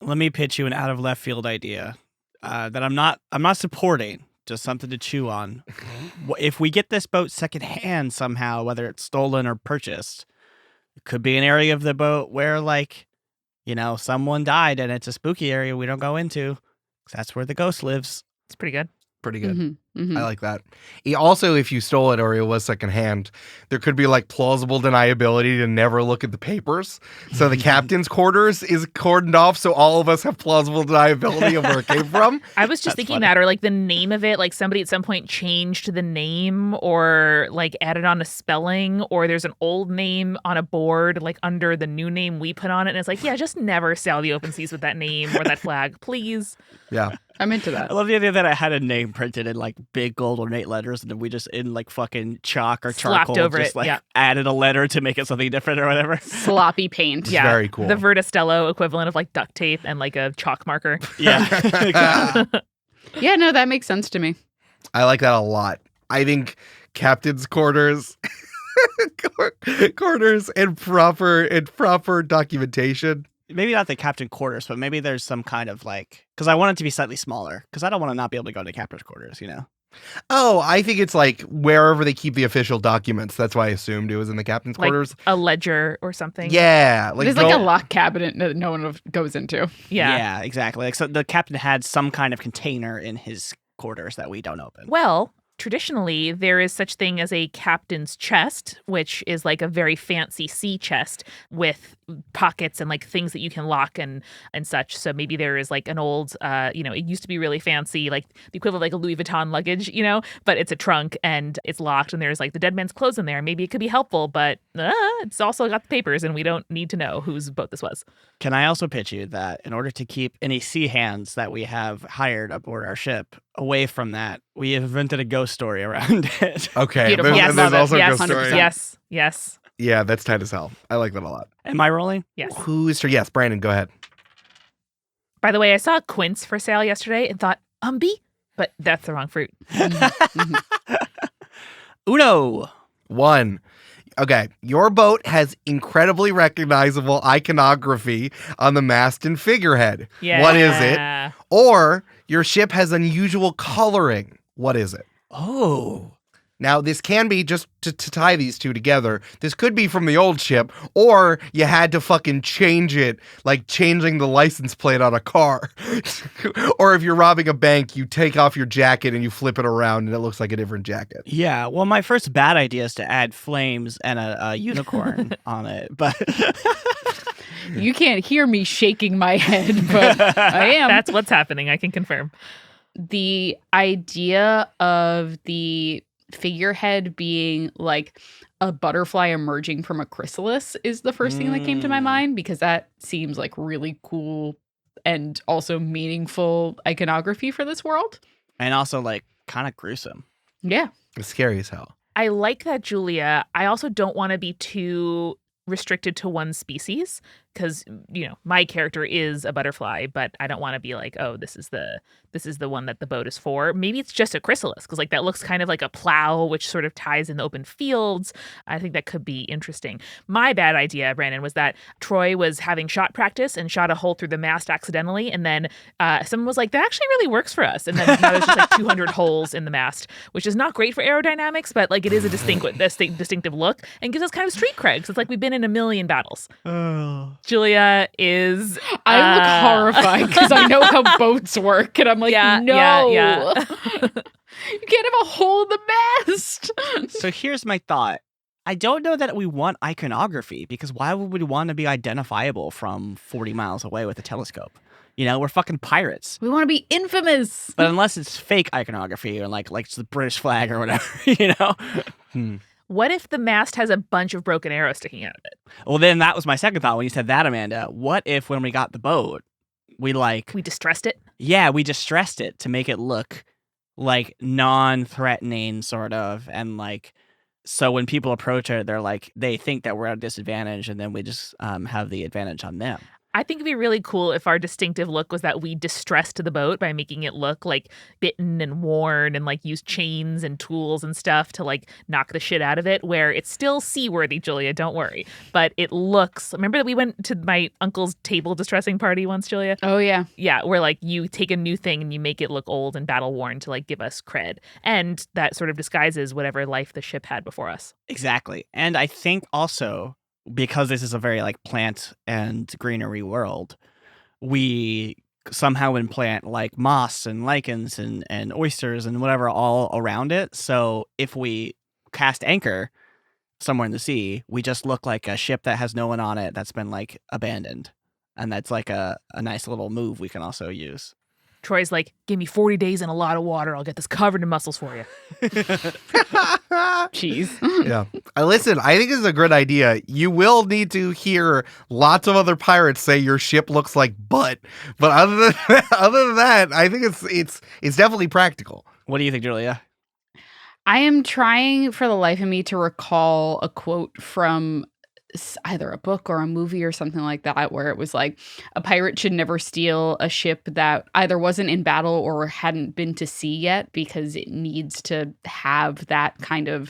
[SPEAKER 4] Let me pitch you an out of left field idea that I'm not supporting, just something to chew on. If we get this boat secondhand somehow, whether it's stolen or purchased, it could be an area of the boat where, like, you know, someone died and it's a spooky area we don't go into, 'cause that's where the ghost lives.
[SPEAKER 2] It's pretty good.
[SPEAKER 1] Pretty good.
[SPEAKER 3] Mm-hmm.
[SPEAKER 1] I like that. Also, if you stole it or it was secondhand, there could be like plausible deniability to never look at the papers. So the captain's quarters is cordoned off, so all of us have plausible deniability of where it came from.
[SPEAKER 2] I was just thinking that, or like the name of it, like somebody at some point changed the name or like added on a spelling, or there's an old name on a board like under the new name we put on it. And it's like, yeah, just never sail the open seas with that name or that flag, please.
[SPEAKER 1] Yeah.
[SPEAKER 3] I'm into that.
[SPEAKER 4] I love the idea that I had a name printed in like big gold ornate letters, and then we just in like fucking chalk or
[SPEAKER 2] Slapped
[SPEAKER 4] charcoal
[SPEAKER 2] over
[SPEAKER 4] just
[SPEAKER 2] it,
[SPEAKER 4] like
[SPEAKER 2] yeah.
[SPEAKER 4] added a letter to make it something different or whatever.
[SPEAKER 3] Sloppy paint.
[SPEAKER 2] Yeah,
[SPEAKER 1] very cool.
[SPEAKER 2] The Verda Stello equivalent of like duct tape and like a chalk marker.
[SPEAKER 4] Yeah.
[SPEAKER 3] Yeah, no, that makes sense to me.
[SPEAKER 1] I like that a lot. I think captain's quarters and proper documentation.
[SPEAKER 4] Maybe not the captain quarters, but maybe there's some kind of like, because I want it to be slightly smaller, because I don't want to not be able to go to captain's quarters, you know?
[SPEAKER 1] Oh, I think it's like wherever they keep the official documents. That's why I assumed it was in the captain's
[SPEAKER 2] Like
[SPEAKER 1] quarters.
[SPEAKER 2] a ledger or something.
[SPEAKER 1] Yeah.
[SPEAKER 3] There's like a lock cabinet that no one goes into.
[SPEAKER 2] Yeah.
[SPEAKER 4] Exactly. Like, so the captain had some kind of container in his quarters that we don't open.
[SPEAKER 2] Well, traditionally, there is such thing as a captain's chest, which is like a very fancy sea chest with pockets and like things that you can lock and such. So maybe there is like an old, it used to be really fancy, like the equivalent of like a Louis Vuitton luggage, but it's a trunk and it's locked and there's like the dead man's clothes in there. Maybe it could be helpful, but it's also got the papers and we don't need to know whose boat this was.
[SPEAKER 4] Can I also pitch you that in order to keep any sea hands that we have hired aboard our ship away from that, we have invented a ghost story around it.
[SPEAKER 1] Okay.
[SPEAKER 3] Beautiful.
[SPEAKER 1] There's,
[SPEAKER 3] Yes,
[SPEAKER 1] there's also
[SPEAKER 2] yes,
[SPEAKER 1] a ghost story.
[SPEAKER 3] 100%.
[SPEAKER 2] Yes.
[SPEAKER 1] Yeah, that's tight as hell. I like that a lot.
[SPEAKER 4] Am I rolling?
[SPEAKER 2] Yes.
[SPEAKER 1] Who's yes, Brandon, go ahead.
[SPEAKER 2] By the way, I saw quince for sale yesterday and thought, but that's the wrong fruit.
[SPEAKER 4] Uno.
[SPEAKER 1] 1. Okay, your boat has incredibly recognizable iconography on the mast and figurehead.
[SPEAKER 2] Yeah.
[SPEAKER 1] What is it? Or your ship has unusual coloring. What is it?
[SPEAKER 4] Oh.
[SPEAKER 1] Now, this can be just to tie these two together. This could be from the old ship, or you had to fucking change it, like changing the license plate on a car. Or if you're robbing a bank, you take off your jacket and you flip it around and it looks like a different jacket.
[SPEAKER 4] Yeah. Well, my first bad idea is to add flames and a unicorn on it, but
[SPEAKER 3] You can't hear me shaking my head, but I am.
[SPEAKER 2] That's what's happening. I can confirm.
[SPEAKER 3] The idea of the figurehead being like a butterfly emerging from a chrysalis is the first thing that came to my mind, because that seems like really cool and also meaningful iconography for this world.
[SPEAKER 4] and also like kind of gruesome.
[SPEAKER 3] Yeah.
[SPEAKER 1] It's scary as hell.
[SPEAKER 2] I like that, Julia. I also don't want to be too restricted to one species because, my character is a butterfly, but I don't want to be like, oh, this is the one that the boat is for. Maybe it's just a chrysalis because that looks kind of like a plow, which sort of ties in the open fields. I think that could be interesting. My bad idea, Brandon, was that Troy was having shot practice and shot a hole through the mast accidentally, and then someone was like, that actually really works for us. And then now there's just 200 holes in the mast, which is not great for aerodynamics, but it is a distinctive look and gives us kind of street cred. So it's we've been in a million battles. Julia is...
[SPEAKER 3] I look horrified because I know how boats work, and I'm like, no.
[SPEAKER 2] Yeah.
[SPEAKER 3] You can't have a hole in the mast.
[SPEAKER 4] So here's my thought. I don't know that we want iconography, because why would we want to be identifiable from 40 miles away with a telescope? We're fucking pirates.
[SPEAKER 3] We want to be infamous.
[SPEAKER 4] But unless it's fake iconography or like it's the British flag or whatever,
[SPEAKER 2] What if the mast has a bunch of broken arrows sticking out of it?
[SPEAKER 4] Well, then that was my second thought when you said that, Amanda. What if when we got the boat, we
[SPEAKER 2] distressed it?
[SPEAKER 4] Yeah, we distressed it to make it look non-threatening, sort of, and so when people approach it, they think that we're at a disadvantage, and then we just have the advantage on them.
[SPEAKER 2] I think it'd be really cool if our distinctive look was that we distressed the boat by making it look bitten and worn and used chains and tools and stuff to knock the shit out of it, where it's still seaworthy, Julia, don't worry. But it looks, remember that we went to my uncle's table distressing party once, Julia?
[SPEAKER 3] Oh, yeah.
[SPEAKER 2] Yeah, where you take a new thing and you make it look old and battle worn to give us cred. And that sort of disguises whatever life the ship had before us.
[SPEAKER 4] Exactly. And I think also, because this is a very plant and greenery world, we somehow implant moss and lichens and oysters and whatever all around it. So if we cast anchor somewhere in the sea, we just look like a ship that has no one on it that's been abandoned. And that's a nice little move we can also use.
[SPEAKER 2] Troy's give me 40 days and a lot of water. I'll get this covered in mussels for you.
[SPEAKER 3] Jeez.
[SPEAKER 1] Yeah. Listen, I think this is a good idea. You will need to hear lots of other pirates say your ship looks like butt. But other than that, I think it's definitely practical.
[SPEAKER 4] What do you think, Julia?
[SPEAKER 3] I am trying for the life of me to recall a quote from either a book or a movie or something like that, where it was a pirate should never steal a ship that either wasn't in battle or hadn't been to sea yet, because it needs to have that kind of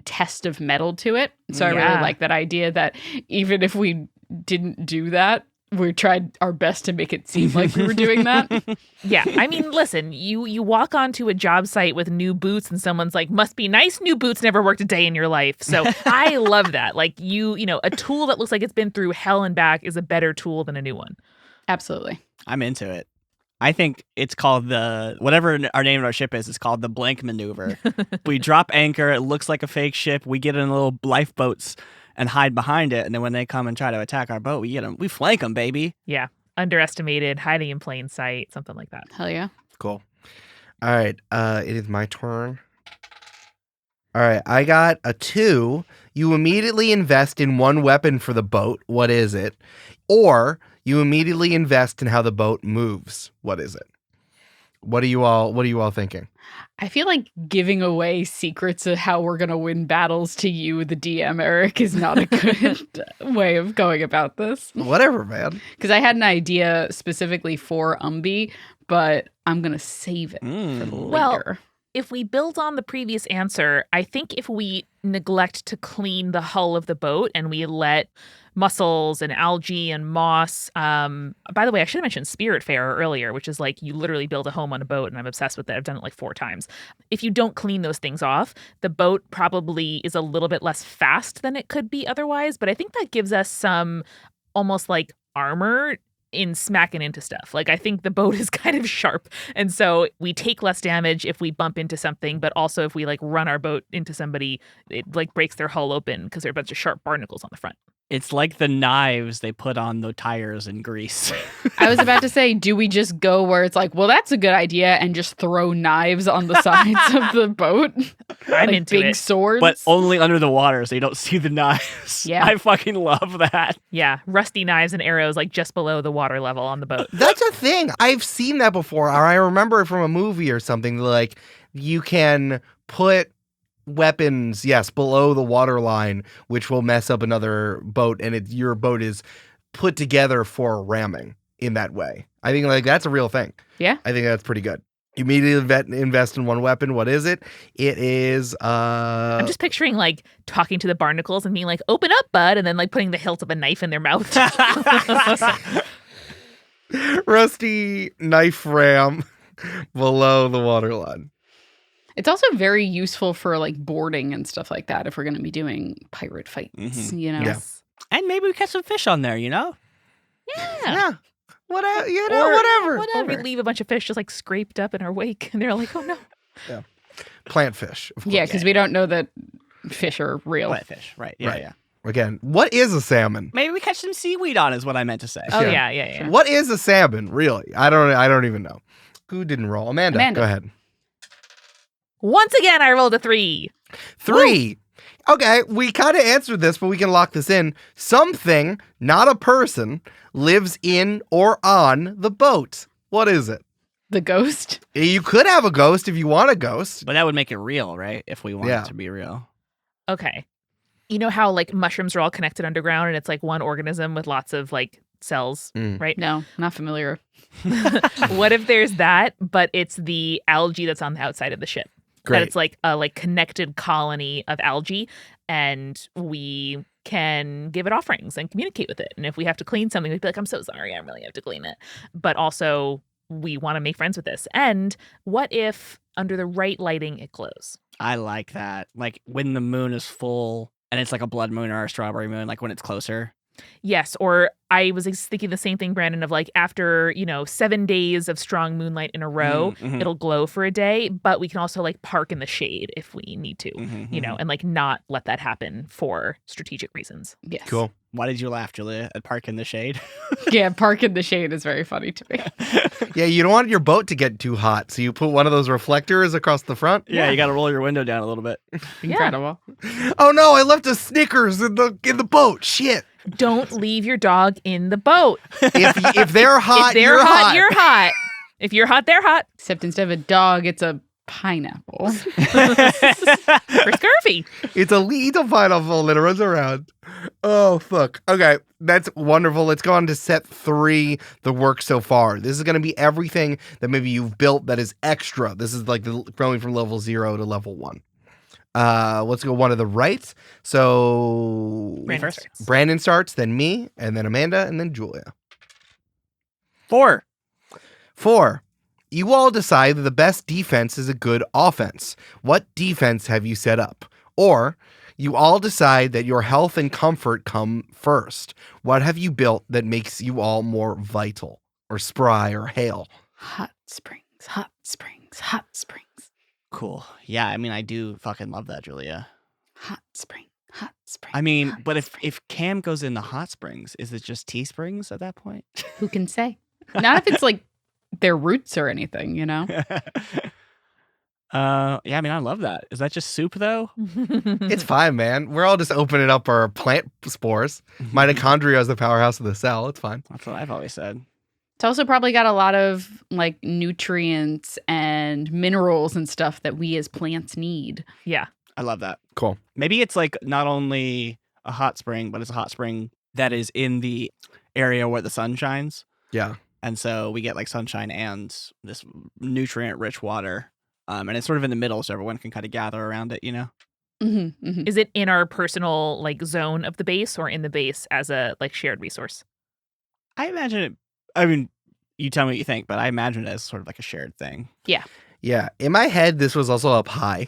[SPEAKER 3] test of metal to it. So I really like that idea that even if we didn't do that, we tried our best to make it seem like we were doing that.
[SPEAKER 2] Yeah. I mean, listen, you walk onto a job site with new boots and someone's must be nice new boots, never worked a day in your life. So I love that. A tool that looks like it's been through hell and back is a better tool than a new one.
[SPEAKER 3] Absolutely.
[SPEAKER 4] I'm into it. I think it's called whatever our name of our ship is, it's called the blank maneuver. We drop anchor, it looks like a fake ship, we get in little lifeboats and hide behind it, and then when they come and try to attack our boat, we flank them, baby.
[SPEAKER 2] Yeah. Underestimated, hiding in plain sight, something like that.
[SPEAKER 3] Hell yeah.
[SPEAKER 1] Cool. All right. It is my turn. All right. I got a 2. You immediately invest in one weapon for the boat. What is it? Or you immediately invest in how the boat moves. What is it? What are you all thinking?
[SPEAKER 3] I feel like giving away secrets of how we're going to win battles to you, the DM, Eric, is not a good way of going about this.
[SPEAKER 1] Whatever, man.
[SPEAKER 3] Because I had an idea specifically for Umbi, but I'm going to save it for later.
[SPEAKER 2] Well, if we build on the previous answer, I think if we neglect to clean the hull of the boat and we let mussels and algae and moss. By the way, I should have mentioned Spiritfarer earlier, which is you literally build a home on a boat, and I'm obsessed with it. I've done it 4 times. If you don't clean those things off, the boat probably is a little bit less fast than it could be otherwise, but I think that gives us some almost armor in smacking into stuff. I think the boat is kind of sharp, and so we take less damage if we bump into something, but also if we run our boat into somebody, it breaks their hull open because there are a bunch of sharp barnacles on the front.
[SPEAKER 4] It's like the knives they put on the tires in Greece.
[SPEAKER 3] I was about to say, do we just go where it's well, that's a good idea, and just throw knives on the sides of the boat?
[SPEAKER 2] I'm into
[SPEAKER 3] big
[SPEAKER 2] it.
[SPEAKER 3] Swords?
[SPEAKER 4] But only under the water so you don't see the knives.
[SPEAKER 3] Yeah.
[SPEAKER 4] I fucking love that.
[SPEAKER 2] Yeah, rusty knives and arrows just below the water level on the boat.
[SPEAKER 1] That's a thing. I've seen that before, or I remember it from a movie or something. You can put weapons, yes, below the water line, which will mess up another boat, and your boat is put together for ramming in that way. I think like that's a real thing.
[SPEAKER 3] Yeah.
[SPEAKER 1] I think that's pretty good. You immediately invest in one weapon. What is it? It is
[SPEAKER 2] I'm just picturing like talking to the barnacles and being like, "Open up, bud," and then like putting the hilt of a knife in their mouth.
[SPEAKER 1] rusty knife ram below the waterline.
[SPEAKER 3] It's also very useful for like boarding and stuff like that if we're going to be doing pirate fights, you know?
[SPEAKER 1] Yes.
[SPEAKER 4] And maybe we catch some fish on there, you know?
[SPEAKER 1] Yeah. Whatever, whatever.
[SPEAKER 2] Or we leave a bunch of fish just like scraped up in our wake, and they're like, "Oh no."
[SPEAKER 1] Yeah. Plant fish. Of course.
[SPEAKER 3] Yeah, because we don't know that fish are real.
[SPEAKER 4] Plant fish, right? Yeah,
[SPEAKER 1] Right.
[SPEAKER 4] yeah.
[SPEAKER 1] Again, what is a salmon?
[SPEAKER 4] Maybe we catch some seaweed on is what I meant to say.
[SPEAKER 2] Oh
[SPEAKER 1] Yeah.
[SPEAKER 2] yeah.
[SPEAKER 1] What is a salmon, really? I don't even know. Who didn't roll? Amanda. Go ahead.
[SPEAKER 2] Once again, I rolled a 3.
[SPEAKER 1] 3. Okay, we kind of answered this, but we can lock this in. Something, not a person, lives in or on the boat. What is it?
[SPEAKER 3] The ghost?
[SPEAKER 1] You could have a ghost if you want a ghost.
[SPEAKER 4] But that would make it real, right? If we want it to be real.
[SPEAKER 2] Okay. You know how like mushrooms are all connected underground and it's like one organism with lots of like cells, right?
[SPEAKER 3] No, not familiar.
[SPEAKER 2] What if there's that, but it's the algae that's on the outside of the ship?
[SPEAKER 1] Great.
[SPEAKER 2] That it's like a like connected colony of algae, and we can give it offerings and communicate with it. And if we have to clean something, we'd be like, "I'm so sorry, I really have to clean it." But also, we want to make friends with this. And what if under the right lighting, it glows?
[SPEAKER 4] I like that. Like when the moon is full and it's like a blood moon or a strawberry moon, like when it's closer.
[SPEAKER 2] Yes, or I was thinking the same thing, Brandon, of like after, 7 days of strong moonlight in a row, it'll glow for a day, but we can also like park in the shade if we need to, and like not let that happen for strategic reasons.
[SPEAKER 3] Yes.
[SPEAKER 1] Cool.
[SPEAKER 4] Why did you laugh, Julia, at park in the shade?
[SPEAKER 3] Yeah, park in the shade is very funny to me.
[SPEAKER 1] Yeah, you don't want your boat to get too hot, so you put one of those reflectors across the front.
[SPEAKER 4] Yeah, you got to roll your window down a little bit.
[SPEAKER 3] Incredible.
[SPEAKER 1] Oh no, I left a Snickers in the boat. Shit.
[SPEAKER 2] Don't leave your dog in the boat.
[SPEAKER 1] If they're hot,
[SPEAKER 2] If they're hot, you're hot. If you're hot, they're hot.
[SPEAKER 3] Except instead of a dog, it's a pineapple.
[SPEAKER 2] For scurvy.
[SPEAKER 1] It's a little pineapple that runs around. Oh, fuck. Okay, that's wonderful. Let's go on to set 3, the work so far. This is going to be everything that maybe you've built that is extra. This is like going from level 0 to level 1. Let's go one to the right. So Brandon starts, then me, and then Amanda, and then Julia.
[SPEAKER 4] 4.
[SPEAKER 1] You all decide that the best defense is a good offense. What defense have you set up? Or you all decide that your health and comfort come first. What have you built that makes you all more vital or spry or hale?
[SPEAKER 3] Hot springs, hot springs, hot springs.
[SPEAKER 4] Cool. Yeah, I mean, I do fucking love that, Julia.
[SPEAKER 3] Hot spring, hot spring.
[SPEAKER 4] I mean, but if Cam goes in the hot springs, is it just tea springs at that point?
[SPEAKER 3] Who can say? Not if it's like their roots or anything, you know?
[SPEAKER 4] Yeah, I mean, I love that. Is that just soup, though?
[SPEAKER 1] It's fine, man. We're all just opening up our plant spores. Mitochondria is the powerhouse of the cell. It's fine.
[SPEAKER 4] That's what I've always said.
[SPEAKER 3] It's also probably got a lot of like nutrients and minerals and stuff that we as plants need.
[SPEAKER 2] Yeah.
[SPEAKER 4] I love that.
[SPEAKER 1] Cool.
[SPEAKER 4] Maybe it's like not only a hot spring, but it's a hot spring that is in the area where the sun shines.
[SPEAKER 1] Yeah.
[SPEAKER 4] And so we get like sunshine and this nutrient-rich water. And it's sort of in the middle, so everyone can kind of gather around it, you know?
[SPEAKER 3] Mm-hmm, mm-hmm.
[SPEAKER 2] Is it in our personal like zone of the base or in the base as a like shared resource?
[SPEAKER 4] I imagine it. I mean, you tell me what you think, but I imagine it as sort of like a shared thing.
[SPEAKER 2] Yeah.
[SPEAKER 1] Yeah. In my head, this was also up high.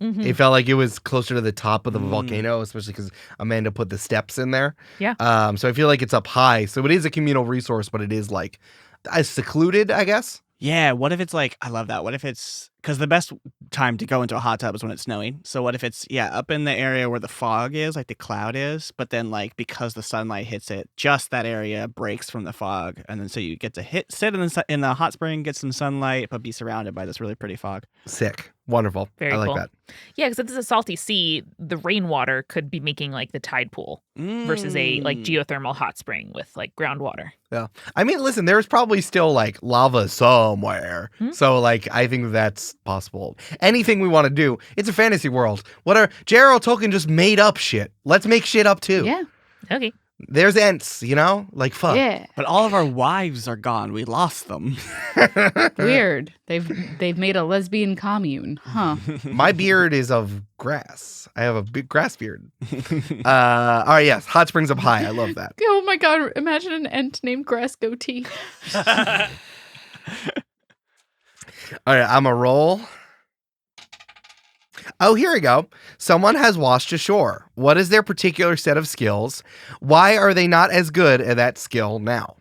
[SPEAKER 2] Mm-hmm.
[SPEAKER 1] It felt like it was closer to the top of the volcano, especially because Amanda put the steps in there.
[SPEAKER 2] Yeah.
[SPEAKER 1] So I feel like it's up high. So it is a communal resource, but it is like secluded, I guess.
[SPEAKER 4] Yeah. What if it's like, I love that. What if it's, because the best time to go into a hot tub is when it's snowing. So what if it's, up in the area where the fog is, like the cloud is, but then like because the sunlight hits it, just that area breaks from the fog. And then so you get to sit in the hot spring, get some sunlight, but be surrounded by this really pretty fog.
[SPEAKER 1] Sick. Wonderful.
[SPEAKER 2] Very
[SPEAKER 1] I like
[SPEAKER 2] cool.
[SPEAKER 1] that.
[SPEAKER 2] Yeah, because if it's a salty sea, the rainwater could be making like the tide pool versus a like geothermal hot spring with like groundwater.
[SPEAKER 1] Yeah. I mean, listen, there's probably still like lava somewhere. So like, I think that's possible. Anything we want to do, it's a fantasy world. J.R.R. Tolkien just made up shit. Let's make shit up too.
[SPEAKER 3] Yeah.
[SPEAKER 2] Okay.
[SPEAKER 1] There's Ents, you know? Like, fuck.
[SPEAKER 3] Yeah.
[SPEAKER 4] But all of our wives are gone. We lost them.
[SPEAKER 3] Weird. They've made a lesbian commune. Huh.
[SPEAKER 1] My beard is of grass. I have a big grass beard. All right, yes. Hot springs up high. I love that.
[SPEAKER 3] Oh my god, imagine an Ent named Grass Goatee.
[SPEAKER 1] All right, I'm a roll. Oh, here we go. Someone has washed ashore. What is their particular set of skills? Why are they not as good at that skill now?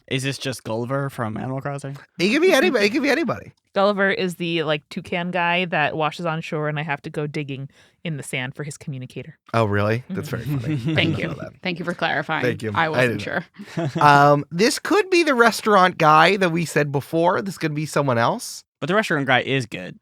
[SPEAKER 4] Is this just Gulliver from Animal Crossing?
[SPEAKER 1] It could be anybody. It could be anybody.
[SPEAKER 2] Gulliver is the like toucan guy that washes on shore, and I have to go digging in the sand for his communicator.
[SPEAKER 1] Oh, really? That's very funny.
[SPEAKER 3] Thank you. Thank you for clarifying.
[SPEAKER 1] Thank you.
[SPEAKER 3] I wasn't sure.
[SPEAKER 1] This could be the restaurant guy that we said before. This could be someone else.
[SPEAKER 4] But the restaurant guy is good.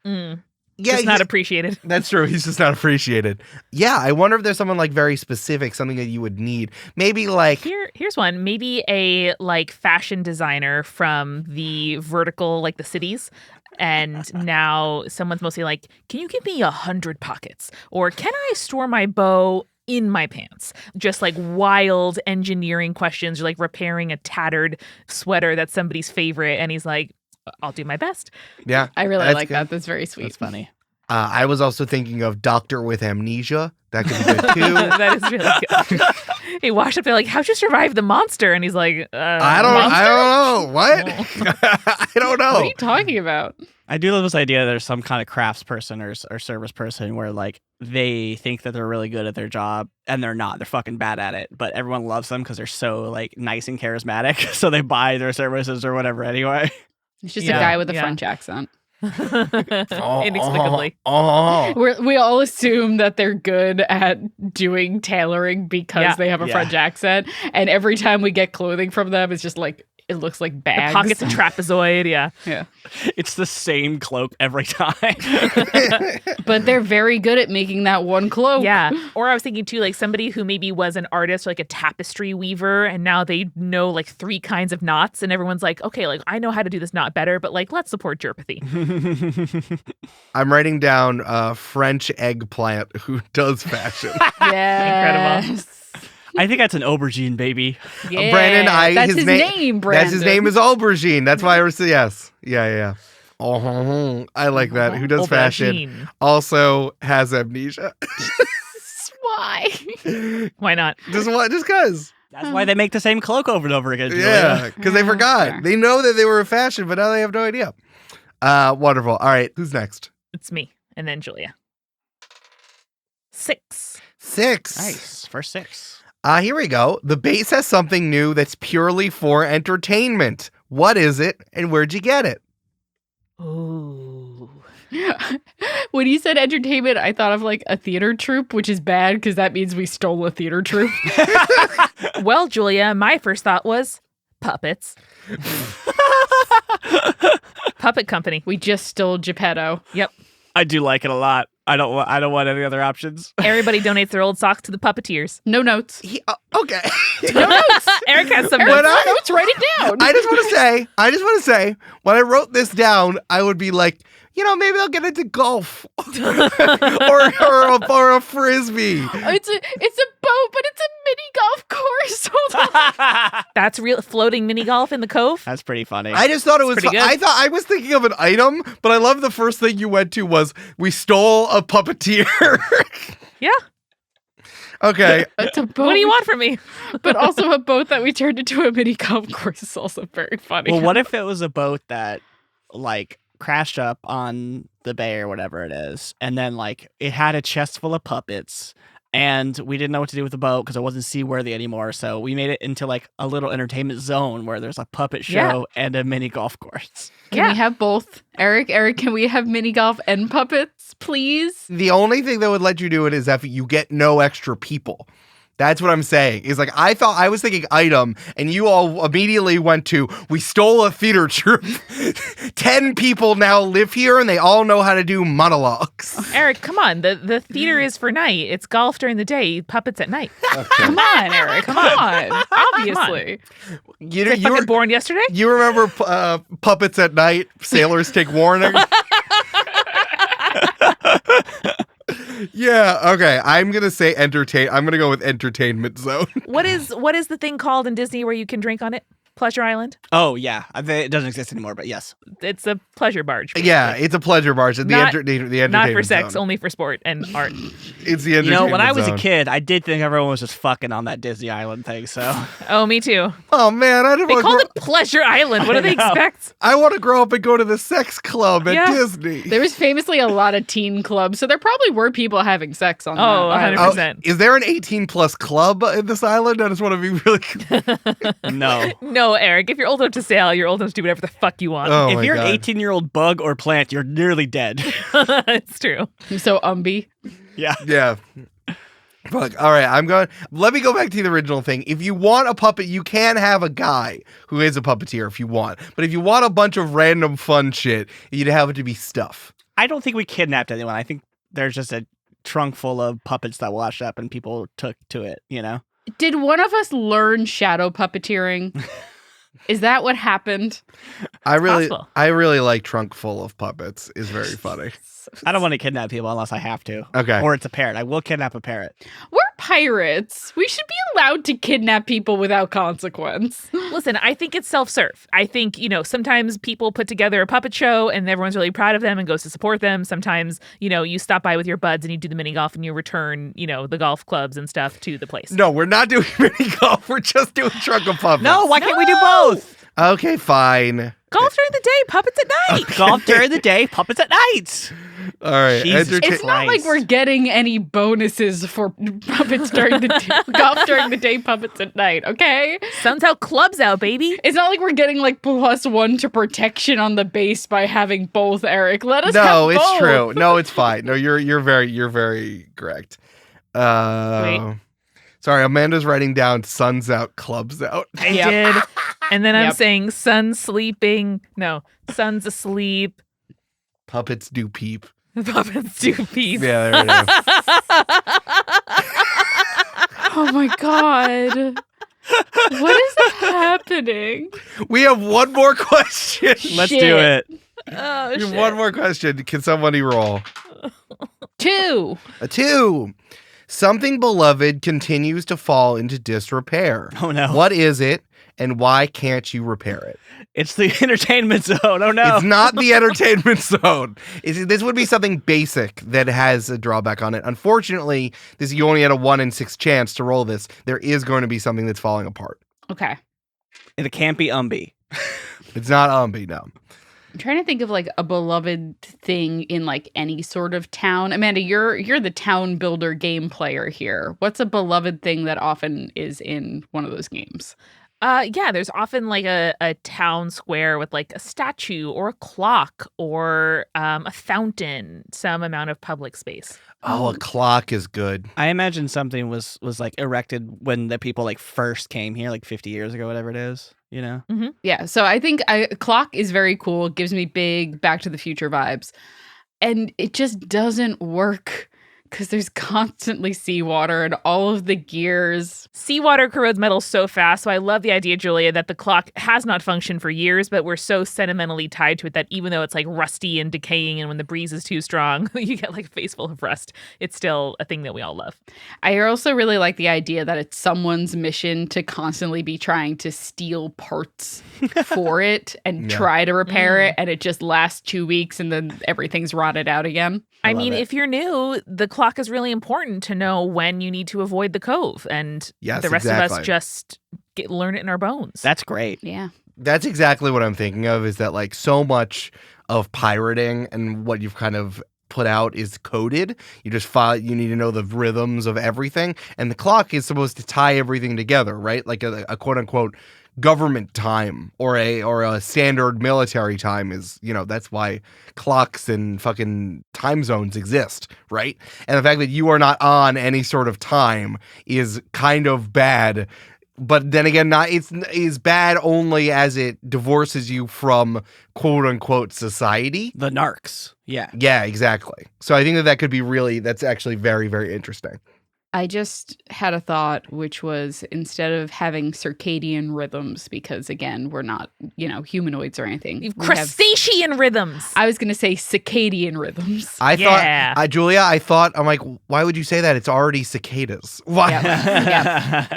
[SPEAKER 1] Yeah,
[SPEAKER 2] just not appreciated.
[SPEAKER 1] That's true. He's just not appreciated. Yeah, I wonder if there's someone like very specific, something that you would need. Maybe like
[SPEAKER 2] here's one. Maybe a like fashion designer from the vertical, like the cities. And now someone's mostly like, can you give me 100 pockets? Or can I store my bow in my pants? Just like wild engineering questions. You're like repairing a tattered sweater that's somebody's favorite. And he's like, I'll do my best.
[SPEAKER 1] Yeah.
[SPEAKER 3] I really like
[SPEAKER 1] good.
[SPEAKER 3] that. That's very sweet.
[SPEAKER 4] That's funny.
[SPEAKER 1] I was also thinking of Doctor with Amnesia. That could be good too.
[SPEAKER 2] That is really good. He washed up there like, how'd you survive the monster? And he's like,
[SPEAKER 1] I don't know. What? I don't know.
[SPEAKER 3] What are you talking about?
[SPEAKER 4] I do love this idea that there's some kind of crafts person or service person where like they think that they're really good at their job and they're not. They're fucking bad at it. But everyone loves them because they're so like nice and charismatic. So they buy their services or whatever anyway.
[SPEAKER 3] It's just a guy with a French accent.
[SPEAKER 2] Inexplicably.
[SPEAKER 3] We all assume that they're good at doing tailoring because they have a French accent. And every time we get clothing from them, it's just like, it looks like bags.
[SPEAKER 2] The pockets of trapezoid, yeah.
[SPEAKER 4] It's the same cloak every time.
[SPEAKER 3] But they're very good at making that one cloak.
[SPEAKER 2] Yeah. Or I was thinking too, like somebody who maybe was an artist, or like a tapestry weaver, and now they know like 3 kinds of knots, and everyone's like, okay, like I know how to do this knot better, but like let's support Jerpathy.
[SPEAKER 1] I'm writing down French eggplant who does fashion.
[SPEAKER 3] Yeah.
[SPEAKER 2] Incredible.
[SPEAKER 4] I think that's an aubergine, baby.
[SPEAKER 3] Yeah,
[SPEAKER 1] Brandon,
[SPEAKER 3] that's his name, Brandon.
[SPEAKER 1] That's his name is aubergine. That's why I was yes. Yeah. Oh, I like that. Who does fashion also has amnesia.
[SPEAKER 3] Why?
[SPEAKER 2] Why not?
[SPEAKER 1] Just because.
[SPEAKER 4] That's why they make the same cloak over and over again. Julia.
[SPEAKER 1] Yeah, because they forgot.
[SPEAKER 3] Fair.
[SPEAKER 1] They know that they were a fashion, but now they have no idea. Wonderful. All right, who's next?
[SPEAKER 2] It's me, and then Julia. 6.
[SPEAKER 4] Nice. First 6.
[SPEAKER 1] Here we go. The base has something new that's purely for entertainment. What is it, and where'd you get it?
[SPEAKER 2] Ooh.
[SPEAKER 3] When you said entertainment, I thought of like a theater troupe, which is bad because that means we stole a theater troupe.
[SPEAKER 2] Well, Julia, my first thought was puppets. Puppet company.
[SPEAKER 3] We just stole Geppetto.
[SPEAKER 2] Yep.
[SPEAKER 4] I do like it a lot. I don't want any other options.
[SPEAKER 2] Everybody donates their old socks to the puppeteers.
[SPEAKER 3] No notes.
[SPEAKER 1] Okay.
[SPEAKER 3] No notes.
[SPEAKER 2] Eric has some
[SPEAKER 3] Eric,
[SPEAKER 2] notes.
[SPEAKER 3] notes. Write it down.
[SPEAKER 1] I just want to say, when I wrote this down, I would be like, maybe I'll get into golf or a frisbee.
[SPEAKER 3] It's a boat, but it's a mini golf course. Hold on.
[SPEAKER 2] That's real floating mini golf in the cove.
[SPEAKER 4] That's pretty funny.
[SPEAKER 1] I just thought it was
[SPEAKER 2] pretty
[SPEAKER 1] fun.
[SPEAKER 2] good.
[SPEAKER 1] I was thinking of an item, but I love the first thing you went to was we stole a puppeteer.
[SPEAKER 2] Yeah.
[SPEAKER 1] Okay.
[SPEAKER 3] It's a boat.
[SPEAKER 2] What do you want from me?
[SPEAKER 3] But also a boat that we turned into a mini golf course is also very funny.
[SPEAKER 4] Well, what if it was a boat that like crashed up on the bay or whatever it is, and then like it had a chest full of puppets, and we didn't know what to do with the boat because it wasn't seaworthy anymore, so we made it into like a little entertainment zone where there's a puppet show and a mini golf course.
[SPEAKER 3] Can we have both? Eric, can we have mini golf and puppets, please?
[SPEAKER 1] The only thing that would let you do it is if you get no extra people. That's what I'm saying. Is like I was thinking item, and you all immediately went to we stole a theater troupe. 10 people now live here, and they all know how to do monologues.
[SPEAKER 2] Eric, come on. The theater is for night. It's golf during the day, puppets at night.
[SPEAKER 1] Okay.
[SPEAKER 3] Come on, Eric. Come on. Obviously.
[SPEAKER 2] You were born yesterday?
[SPEAKER 1] You remember puppets at night? Sailors take warning. Yeah, okay. I'm going to say entertain. I'm going to go with entertainment zone.
[SPEAKER 2] What is the thing called in Disney where you can drink on it? Pleasure Island?
[SPEAKER 4] Oh, yeah. It doesn't exist anymore, but yes.
[SPEAKER 2] It's a pleasure barge. Basically.
[SPEAKER 1] Yeah, it's a pleasure barge. The entertainment
[SPEAKER 2] not for sex,
[SPEAKER 1] zone.
[SPEAKER 2] only for sport and art.
[SPEAKER 1] It's the entertainment
[SPEAKER 4] when I was
[SPEAKER 1] zone.
[SPEAKER 4] a kid, I did think everyone was just fucking on that Disney Island thing, so.
[SPEAKER 2] Oh, me too.
[SPEAKER 1] Oh, man.
[SPEAKER 2] They called it Pleasure Island. What do they expect?
[SPEAKER 1] I want to grow up and go to the sex club at Disney.
[SPEAKER 3] There was famously a lot of teen clubs, so there probably were people having sex on that.
[SPEAKER 2] 100%.
[SPEAKER 1] Is there an 18-plus club in this island? I just want to be really...
[SPEAKER 4] No.
[SPEAKER 2] No, Eric. If you're old enough to sail, you're old enough to do whatever the fuck you want.
[SPEAKER 1] Oh,
[SPEAKER 4] if you're
[SPEAKER 1] God.
[SPEAKER 4] an 18-year-old bug or plant, you're nearly dead.
[SPEAKER 2] It's true.
[SPEAKER 3] So Umby.
[SPEAKER 4] Yeah.
[SPEAKER 1] Yeah. Fuck. All right, let me go back to the original thing. If you want a puppet, you can have a guy who is a puppeteer if you want. But if you want a bunch of random fun shit, you'd have it to be stuff.
[SPEAKER 4] I don't think we kidnapped anyone. I think there's just a trunk full of puppets that washed up and people took to it, you know?
[SPEAKER 3] Did one of us learn shadow puppeteering? Is that what happened?
[SPEAKER 1] I really
[SPEAKER 2] possible.
[SPEAKER 1] like Trunk Full of Puppets. Is very funny.
[SPEAKER 4] I don't want to kidnap people unless I have to.
[SPEAKER 1] Okay.
[SPEAKER 4] Or it's a parrot. I will kidnap a parrot.
[SPEAKER 3] We're pirates. We should be allowed to kidnap people without consequence.
[SPEAKER 2] Listen, I think it's self-serve. I think, sometimes people put together a puppet show and everyone's really proud of them and goes to support them. Sometimes, you stop by with your buds and you do the mini golf and you return, the golf clubs and stuff to the place.
[SPEAKER 1] No, we're not doing mini golf. We're just doing Trunk of Puppets.
[SPEAKER 4] No, why can't we do both?
[SPEAKER 1] Okay, fine.
[SPEAKER 2] Golf during the day, puppets at night.
[SPEAKER 4] Golf during the day, puppets at night.
[SPEAKER 1] All right.
[SPEAKER 4] Jesus
[SPEAKER 3] It's not like we're getting any bonuses for puppets during the day, golf during the day, puppets at night, okay?
[SPEAKER 2] Sun's out, clubs out, baby.
[SPEAKER 3] It's not like we're getting like +1 to protection on the base by having both, Eric. Let us have
[SPEAKER 1] No,
[SPEAKER 3] both.
[SPEAKER 1] it's true. No, it's fine. No, you're very correct.
[SPEAKER 2] Wait.
[SPEAKER 1] Sorry, Amanda's writing down sun's out, clubs out.
[SPEAKER 2] I did. And then I'm
[SPEAKER 3] Yep.
[SPEAKER 2] saying sun's sleeping. No, sun's asleep.
[SPEAKER 1] Puppets do peep.
[SPEAKER 2] Puppets do peep.
[SPEAKER 1] Yeah, there it is.
[SPEAKER 3] Oh my god. What is happening?
[SPEAKER 1] We have one more question.
[SPEAKER 4] Let's
[SPEAKER 3] Shit.
[SPEAKER 4] do it.
[SPEAKER 2] Oh,
[SPEAKER 1] We have
[SPEAKER 2] shit.
[SPEAKER 1] one more question. Can somebody roll?
[SPEAKER 3] 2.
[SPEAKER 1] A 2. Something beloved continues to fall into disrepair.
[SPEAKER 4] Oh, no.
[SPEAKER 1] What is it, and why can't you repair it?
[SPEAKER 4] It's the entertainment zone. Oh, no.
[SPEAKER 1] It's not the entertainment zone. This would be something basic that has a drawback on it. Unfortunately, you only had a 1 in 6 chance to roll this. There is going to be something that's falling apart.
[SPEAKER 3] Okay.
[SPEAKER 4] It can't be Umby.
[SPEAKER 1] It's not Umby, no.
[SPEAKER 3] I'm trying to think of like a beloved thing in like any sort of town. Amanda, you're the town builder game player here. What's a beloved thing that often is in one of those games?
[SPEAKER 2] Yeah, there's often like a town square with like a statue or a clock or a fountain, some amount of public space.
[SPEAKER 1] Oh, a clock is good.
[SPEAKER 4] I imagine something was like erected when the people like first came here, like 50 years ago, whatever it is, you know?
[SPEAKER 2] Mm-hmm.
[SPEAKER 3] Yeah, so I think a clock is very cool. It gives me big Back to the Future vibes. And it just doesn't work because there's constantly seawater and all of the gears.
[SPEAKER 2] Seawater corrodes metal so fast, so I love the idea, Julia, that the clock has not functioned for years, but we're so sentimentally tied to it that even though it's like rusty and decaying and when the breeze is too strong, you get like a face full of rust, it's still a thing that we all love.
[SPEAKER 3] I also really like the idea that it's someone's mission to constantly be trying to steal parts for it and try to repair it, and it just lasts 2 weeks and then everything's rotted out again.
[SPEAKER 2] I mean, if you're new, the clock is really important to know when you need to avoid the cove, and
[SPEAKER 1] Yes,
[SPEAKER 2] the rest of
[SPEAKER 1] exactly.
[SPEAKER 2] us just learn it in our bones.
[SPEAKER 4] That's great.
[SPEAKER 3] Yeah.
[SPEAKER 1] That's exactly what I'm thinking of, is that like so much of pirating and what you've kind of put out is coded. You need to know the rhythms of everything. And the clock is supposed to tie everything together, right? Like a quote unquote government time or a standard military time is, that's why clocks and fucking time zones exist, right? And the fact that you are not on any sort of time is kind of bad. But then again, it's bad only as it divorces you from quote unquote society.
[SPEAKER 4] The narcs. Yeah.
[SPEAKER 1] Yeah, exactly. So I think that could be that's actually very, very interesting.
[SPEAKER 3] I just had a thought, which was instead of having circadian rhythms, because again, we're not, humanoids or anything.
[SPEAKER 2] You've crustacean rhythms.
[SPEAKER 3] I was going to say circadian rhythms.
[SPEAKER 1] I thought, Julia, I'm like, why would you say that? It's already cicadas. Why?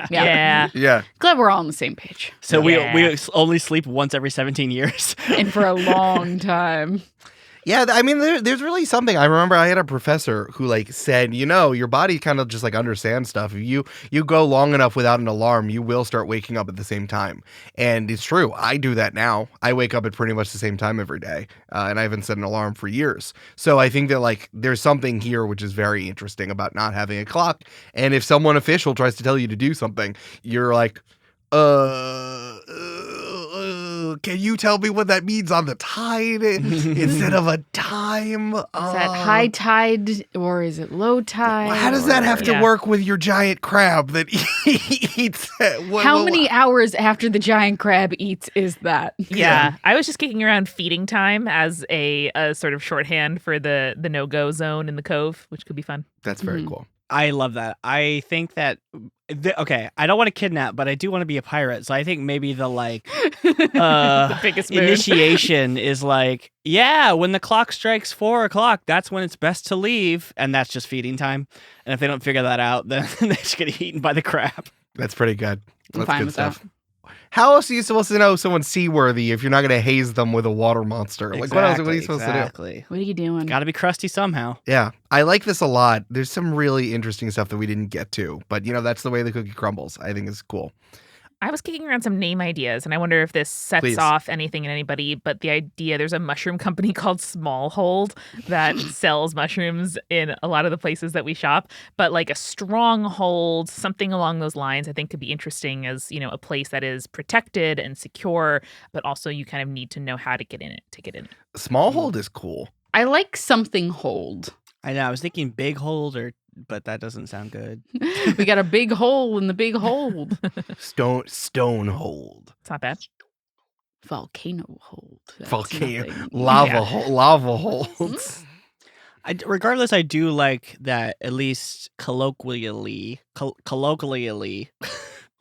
[SPEAKER 2] Yeah.
[SPEAKER 3] Glad we're all on the same page.
[SPEAKER 4] So we only sleep once every 17 years.
[SPEAKER 3] And for a long time.
[SPEAKER 1] Yeah, I mean, there's really something. I remember I had a professor who said, your body kind of just understands stuff. If you go long enough without an alarm, you will start waking up at the same time. And it's true. I do that now. I wake up at pretty much the same time every day, and I haven't set an alarm for years. So I think that there's something here which is very interesting about not having a clock. And if someone official tries to tell you to do something, you're like, can you tell me what that means on the tide instead of a time?
[SPEAKER 3] Is that high tide or is it low tide?
[SPEAKER 1] How does that have to work with your giant crab that eats?
[SPEAKER 3] How many hours after the giant crab eats is that?
[SPEAKER 2] Yeah. I was just kicking around feeding time as a sort of shorthand for the no-go zone in the cove, which could be fun.
[SPEAKER 1] That's very cool.
[SPEAKER 4] I love that. I think that I don't want to kidnap, but I do want to be a pirate. So I think maybe the
[SPEAKER 2] the biggest move.
[SPEAKER 4] Initiation is when the clock strikes 4:00, that's when it's best to leave, and that's just feeding time. And if they don't figure that out, then they just get eaten by the crab.
[SPEAKER 1] That's pretty good. That's
[SPEAKER 3] fine
[SPEAKER 1] good
[SPEAKER 3] with
[SPEAKER 1] stuff.
[SPEAKER 3] that.
[SPEAKER 1] How else are you supposed to know someone's seaworthy if you're not going to haze them with a water monster? What else? What are you supposed to do?
[SPEAKER 3] What are you doing?
[SPEAKER 4] Got to be crusty somehow.
[SPEAKER 1] Yeah, I like this a lot. There's some really interesting stuff that we didn't get to, but that's the way the cookie crumbles. I think it's cool.
[SPEAKER 2] I was kicking around some name ideas, and I wonder if this sets off anything in anybody, but the idea, there's a mushroom company called Smallhold that sells mushrooms in a lot of the places that we shop, but a stronghold, something along those lines, I think could be interesting as, a place that is protected and secure, but also you kind of need to know how to get in it.
[SPEAKER 1] Smallhold is cool.
[SPEAKER 3] I like something hold.
[SPEAKER 4] I know. I was thinking big hold but that doesn't sound good.
[SPEAKER 3] We got a big hole in the big hold.
[SPEAKER 1] Stone hold.
[SPEAKER 2] It's not bad.
[SPEAKER 3] Volcano hold.
[SPEAKER 1] Lava holds.
[SPEAKER 4] Regardless, I do like that at least colloquially,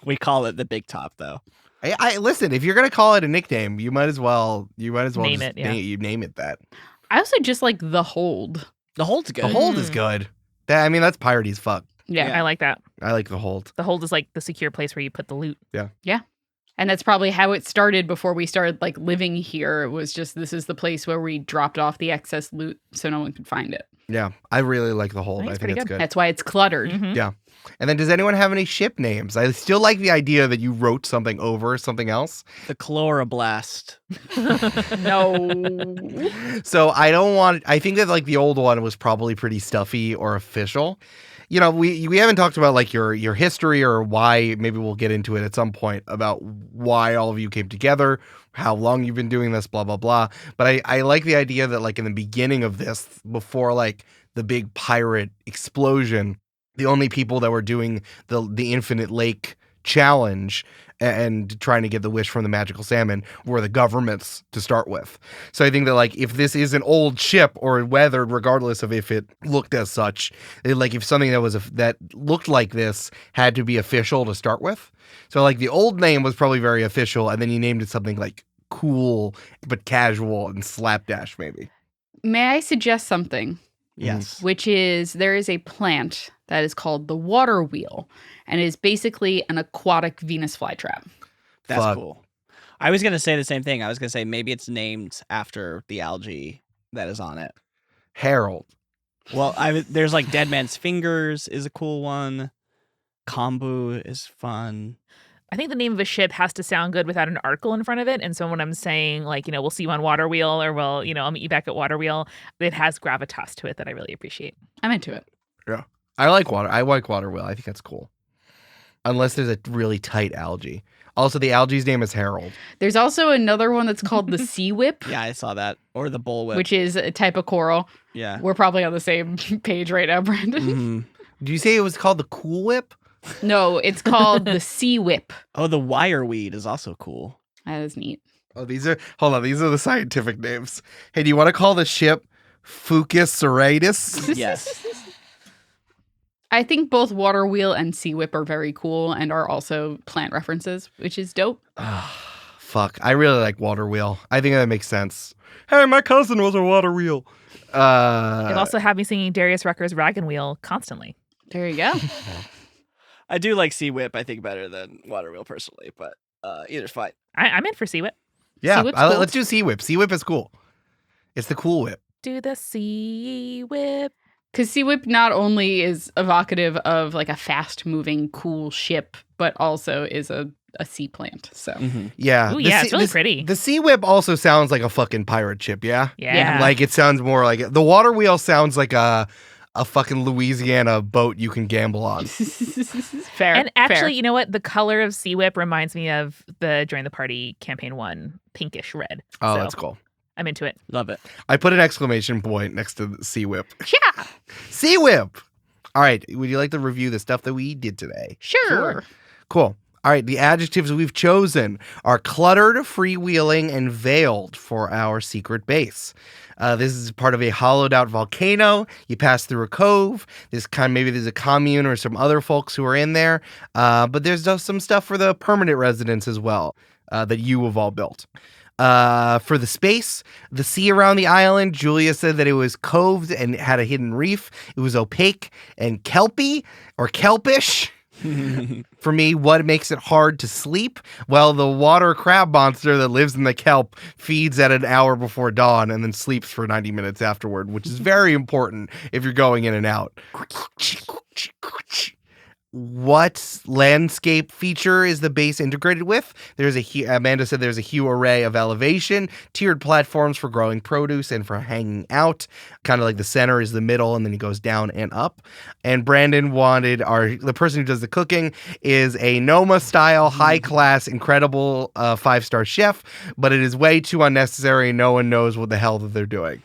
[SPEAKER 4] we call it the big top though.
[SPEAKER 1] I listen, if you're gonna call it a nickname, you might as well
[SPEAKER 2] name it. Yeah.
[SPEAKER 1] You name it that.
[SPEAKER 3] I also just like the hold.
[SPEAKER 4] The hold's good.
[SPEAKER 1] The hold is good. That's piratey as fuck.
[SPEAKER 2] Yeah, I like that.
[SPEAKER 1] I like the hold.
[SPEAKER 2] The hold is the secure place where you put the loot.
[SPEAKER 1] Yeah.
[SPEAKER 3] Yeah. And that's probably how it started before we started living here. It was just, this is the place where we dropped off the excess loot so no one could find it.
[SPEAKER 1] Yeah. I really like the hold. I think it's good.
[SPEAKER 3] That's why it's cluttered.
[SPEAKER 2] Mm-hmm.
[SPEAKER 1] Yeah. And then does anyone have any ship names? I still like the idea that you wrote something over something else.
[SPEAKER 4] The chloroblast.
[SPEAKER 3] No.
[SPEAKER 1] So I think that the old one was probably pretty stuffy or official. We haven't talked about your history or why. Maybe we'll get into it at some point about why all of you came together, how long you've been doing this, blah, blah, blah. But I like the idea that in the beginning of this, before the big pirate explosion, the only people that were doing the Infinite Lake challenge and trying to get the wish from the magical salmon were the governments to start with. So I think that if this is an old ship or weathered, regardless of if it looked as such, if something that looked like this had to be official to start with. So the old name was probably very official, and then you named it something cool but casual and slapdash maybe.
[SPEAKER 3] May I suggest something?
[SPEAKER 4] Yes.
[SPEAKER 3] Which is, there is a plant that is called the water wheel, and it is basically an aquatic Venus flytrap.
[SPEAKER 4] That's cool. I was going to say the same thing. I was going to say maybe it's named after the algae that is on it.
[SPEAKER 1] Harold.
[SPEAKER 4] Well, there's Dead Man's Fingers is a cool one. Kombu is fun.
[SPEAKER 2] I think the name of a ship has to sound good without an article in front of it. And so when I'm saying we'll see you on Water Wheel, or I'll meet you back at Water Wheel, it has gravitas to it that I really appreciate.
[SPEAKER 3] I'm into it.
[SPEAKER 1] Yeah. I like Water Wheel. I think that's cool. Unless there's a really tight algae. Also, the algae's name is Harold.
[SPEAKER 3] There's also another one that's called the sea whip.
[SPEAKER 4] Yeah, I saw that. Or the bull whip.
[SPEAKER 3] Which is a type of coral.
[SPEAKER 4] Yeah.
[SPEAKER 3] We're probably on the same page right now, Brandon.
[SPEAKER 4] Mm-hmm.
[SPEAKER 1] Do you say it was called the Cool Whip?
[SPEAKER 3] No, it's called the sea whip.
[SPEAKER 4] Oh, the wireweed is also cool.
[SPEAKER 3] That is neat.
[SPEAKER 1] Oh, these are the scientific names. Hey, do you want to call the ship Fucus serratus?
[SPEAKER 4] Yes.
[SPEAKER 3] I think both water wheel and sea whip are very cool and are also plant references, which is dope.
[SPEAKER 1] Fuck. I really like water wheel. I think that makes sense. Hey, my cousin was a water wheel.
[SPEAKER 2] It also had me singing Darius Rucker's Wagon Wheel constantly.
[SPEAKER 3] There you go.
[SPEAKER 4] I do like Sea Whip, I think, better than Water Wheel personally, but either's fine.
[SPEAKER 2] I'm in for Sea Whip.
[SPEAKER 1] Yeah,
[SPEAKER 3] Sea Whip's cool.
[SPEAKER 1] let's do Sea Whip. Sea Whip is cool. It's the cool whip.
[SPEAKER 2] Do the Sea Whip.
[SPEAKER 3] Because sea whip not only is evocative of like a fast-moving, cool ship, but also is a sea plant. So
[SPEAKER 1] Yeah.
[SPEAKER 2] Ooh, yeah, it's really pretty.
[SPEAKER 1] The Sea Whip also sounds like a fucking pirate ship, yeah?
[SPEAKER 2] Yeah.
[SPEAKER 1] Like it sounds more like the water wheel sounds like a fucking Louisiana boat you can gamble on.
[SPEAKER 3] Fair.
[SPEAKER 2] And actually,
[SPEAKER 3] fair.
[SPEAKER 2] you know what? The color of Sea Whip reminds me of the Join the Party campaign 1 pinkish red.
[SPEAKER 1] Oh,
[SPEAKER 2] So
[SPEAKER 1] that's cool.
[SPEAKER 2] I'm into it.
[SPEAKER 4] Love it.
[SPEAKER 1] I put an exclamation point next to the Sea Whip.
[SPEAKER 3] Yeah.
[SPEAKER 1] Sea Whip! All right. Would you like to review the stuff that we did today?
[SPEAKER 3] Sure.
[SPEAKER 1] Cool. All right. The adjectives we've chosen are cluttered, freewheeling, and veiled for our secret base. This is part of a hollowed out volcano. You pass through a cove. Maybe there's a commune or some other folks who are in there. But there's just some stuff for the permanent residents as well that you have all built. For the space, the sea around the island, Julia said that it was coved and had a hidden reef. It was opaque and kelpy or kelpish. For me, what makes it hard to sleep? Well, the water crab monster that lives in the kelp feeds at an hour before dawn and then sleeps for 90 minutes afterward, which is very important if you're going in and out. What landscape feature is the base integrated with? Amanda said there's a hue array of elevation, tiered platforms for growing produce and for hanging out. Kind of like the center is the middle, and then he goes down and up. And Brandon wanted the person who does the cooking is a Noma-style, high-class, incredible 5-star chef, but it is way too unnecessary. No one knows what the hell that they're doing,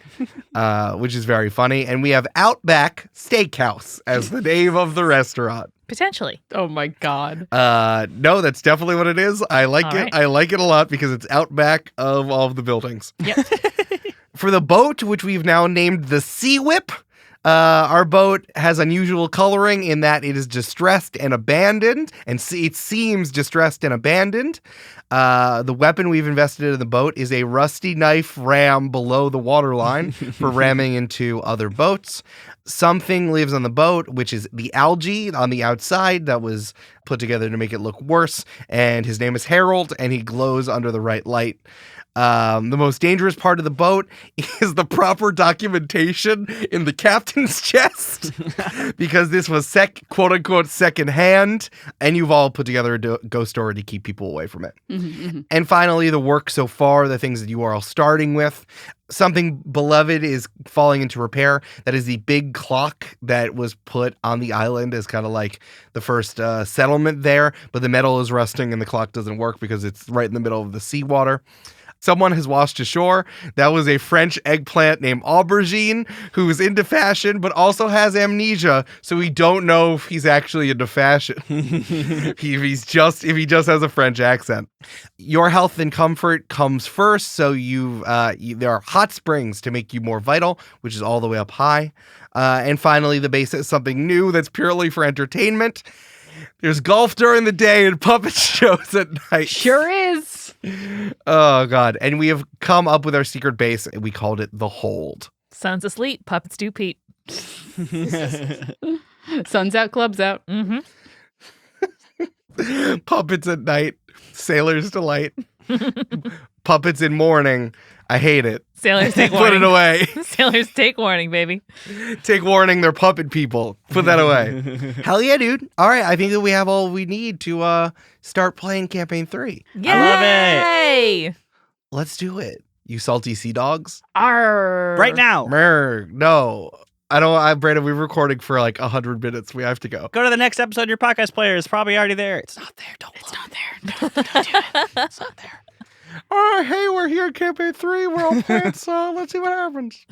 [SPEAKER 1] which is very funny. And we have Outback Steakhouse as the name of the restaurant.
[SPEAKER 2] Potentially.
[SPEAKER 3] Oh my God.
[SPEAKER 1] No, that's definitely what it is. I like
[SPEAKER 2] All
[SPEAKER 1] it.
[SPEAKER 2] right.
[SPEAKER 1] I like it a lot because it's out back of all of the buildings.
[SPEAKER 2] Yep.
[SPEAKER 1] For the boat, which we've now named the Sea Whip, our boat has unusual coloring in that it is distressed and abandoned, and it seems distressed and abandoned. The weapon we've invested in the boat is a rusty knife ram below the waterline for ramming into other boats. Something lives on the boat, which is the algae on the outside that was put together to make it look worse. And his name is Harold, and he glows under the right light. The most dangerous part of the boat is the proper documentation in the captain's chest because this was quote unquote secondhand, and you've all put together a ghost story to keep people away from it. And finally, the work so far, the things that you are all starting with. Something beloved is falling into repair. That is the big clock that was put on the island as kind of like the first settlement there, but the metal is rusting and the clock doesn't work because it's right in the middle of the seawater. Someone has washed ashore. That was a French eggplant named Aubergine, who is into fashion, but also has amnesia, so we don't know if he's actually into fashion. if he just has a French accent. Your health and comfort comes first, so there are hot springs to make you more vital, which is all the way up high. And finally, the base is something new that's purely for entertainment. There's golf during the day and puppet shows at night.
[SPEAKER 3] Sure is.
[SPEAKER 1] Oh, God. And we have come up with our secret base, and we called it The Hold.
[SPEAKER 2] Sun's asleep. Puppets do Pete.
[SPEAKER 3] Sun's out, club's out.
[SPEAKER 1] Puppets at night. Sailor's delight. Puppets in morning. I hate it.
[SPEAKER 2] Sailors take
[SPEAKER 1] Put
[SPEAKER 2] warning.
[SPEAKER 1] it away.
[SPEAKER 2] Sailors take warning, baby.
[SPEAKER 1] Take warning, they're puppet people. Put that away. Hell yeah, dude. All right, I think that we have all we need to start playing Campaign 3.
[SPEAKER 2] Yay!
[SPEAKER 4] I love it.
[SPEAKER 1] Let's do it. You salty sea dogs.
[SPEAKER 3] Arr.
[SPEAKER 4] Right now.
[SPEAKER 1] No. Brandon, we're recording for like 100 minutes. We have to go.
[SPEAKER 4] Go to the next episode. Your podcast player is probably already there. It's not there.
[SPEAKER 3] It's not there. Don't do it.
[SPEAKER 4] It's not there.
[SPEAKER 1] All right, hey, we're here at Campaign 3. We're all playing, so let's see what happens.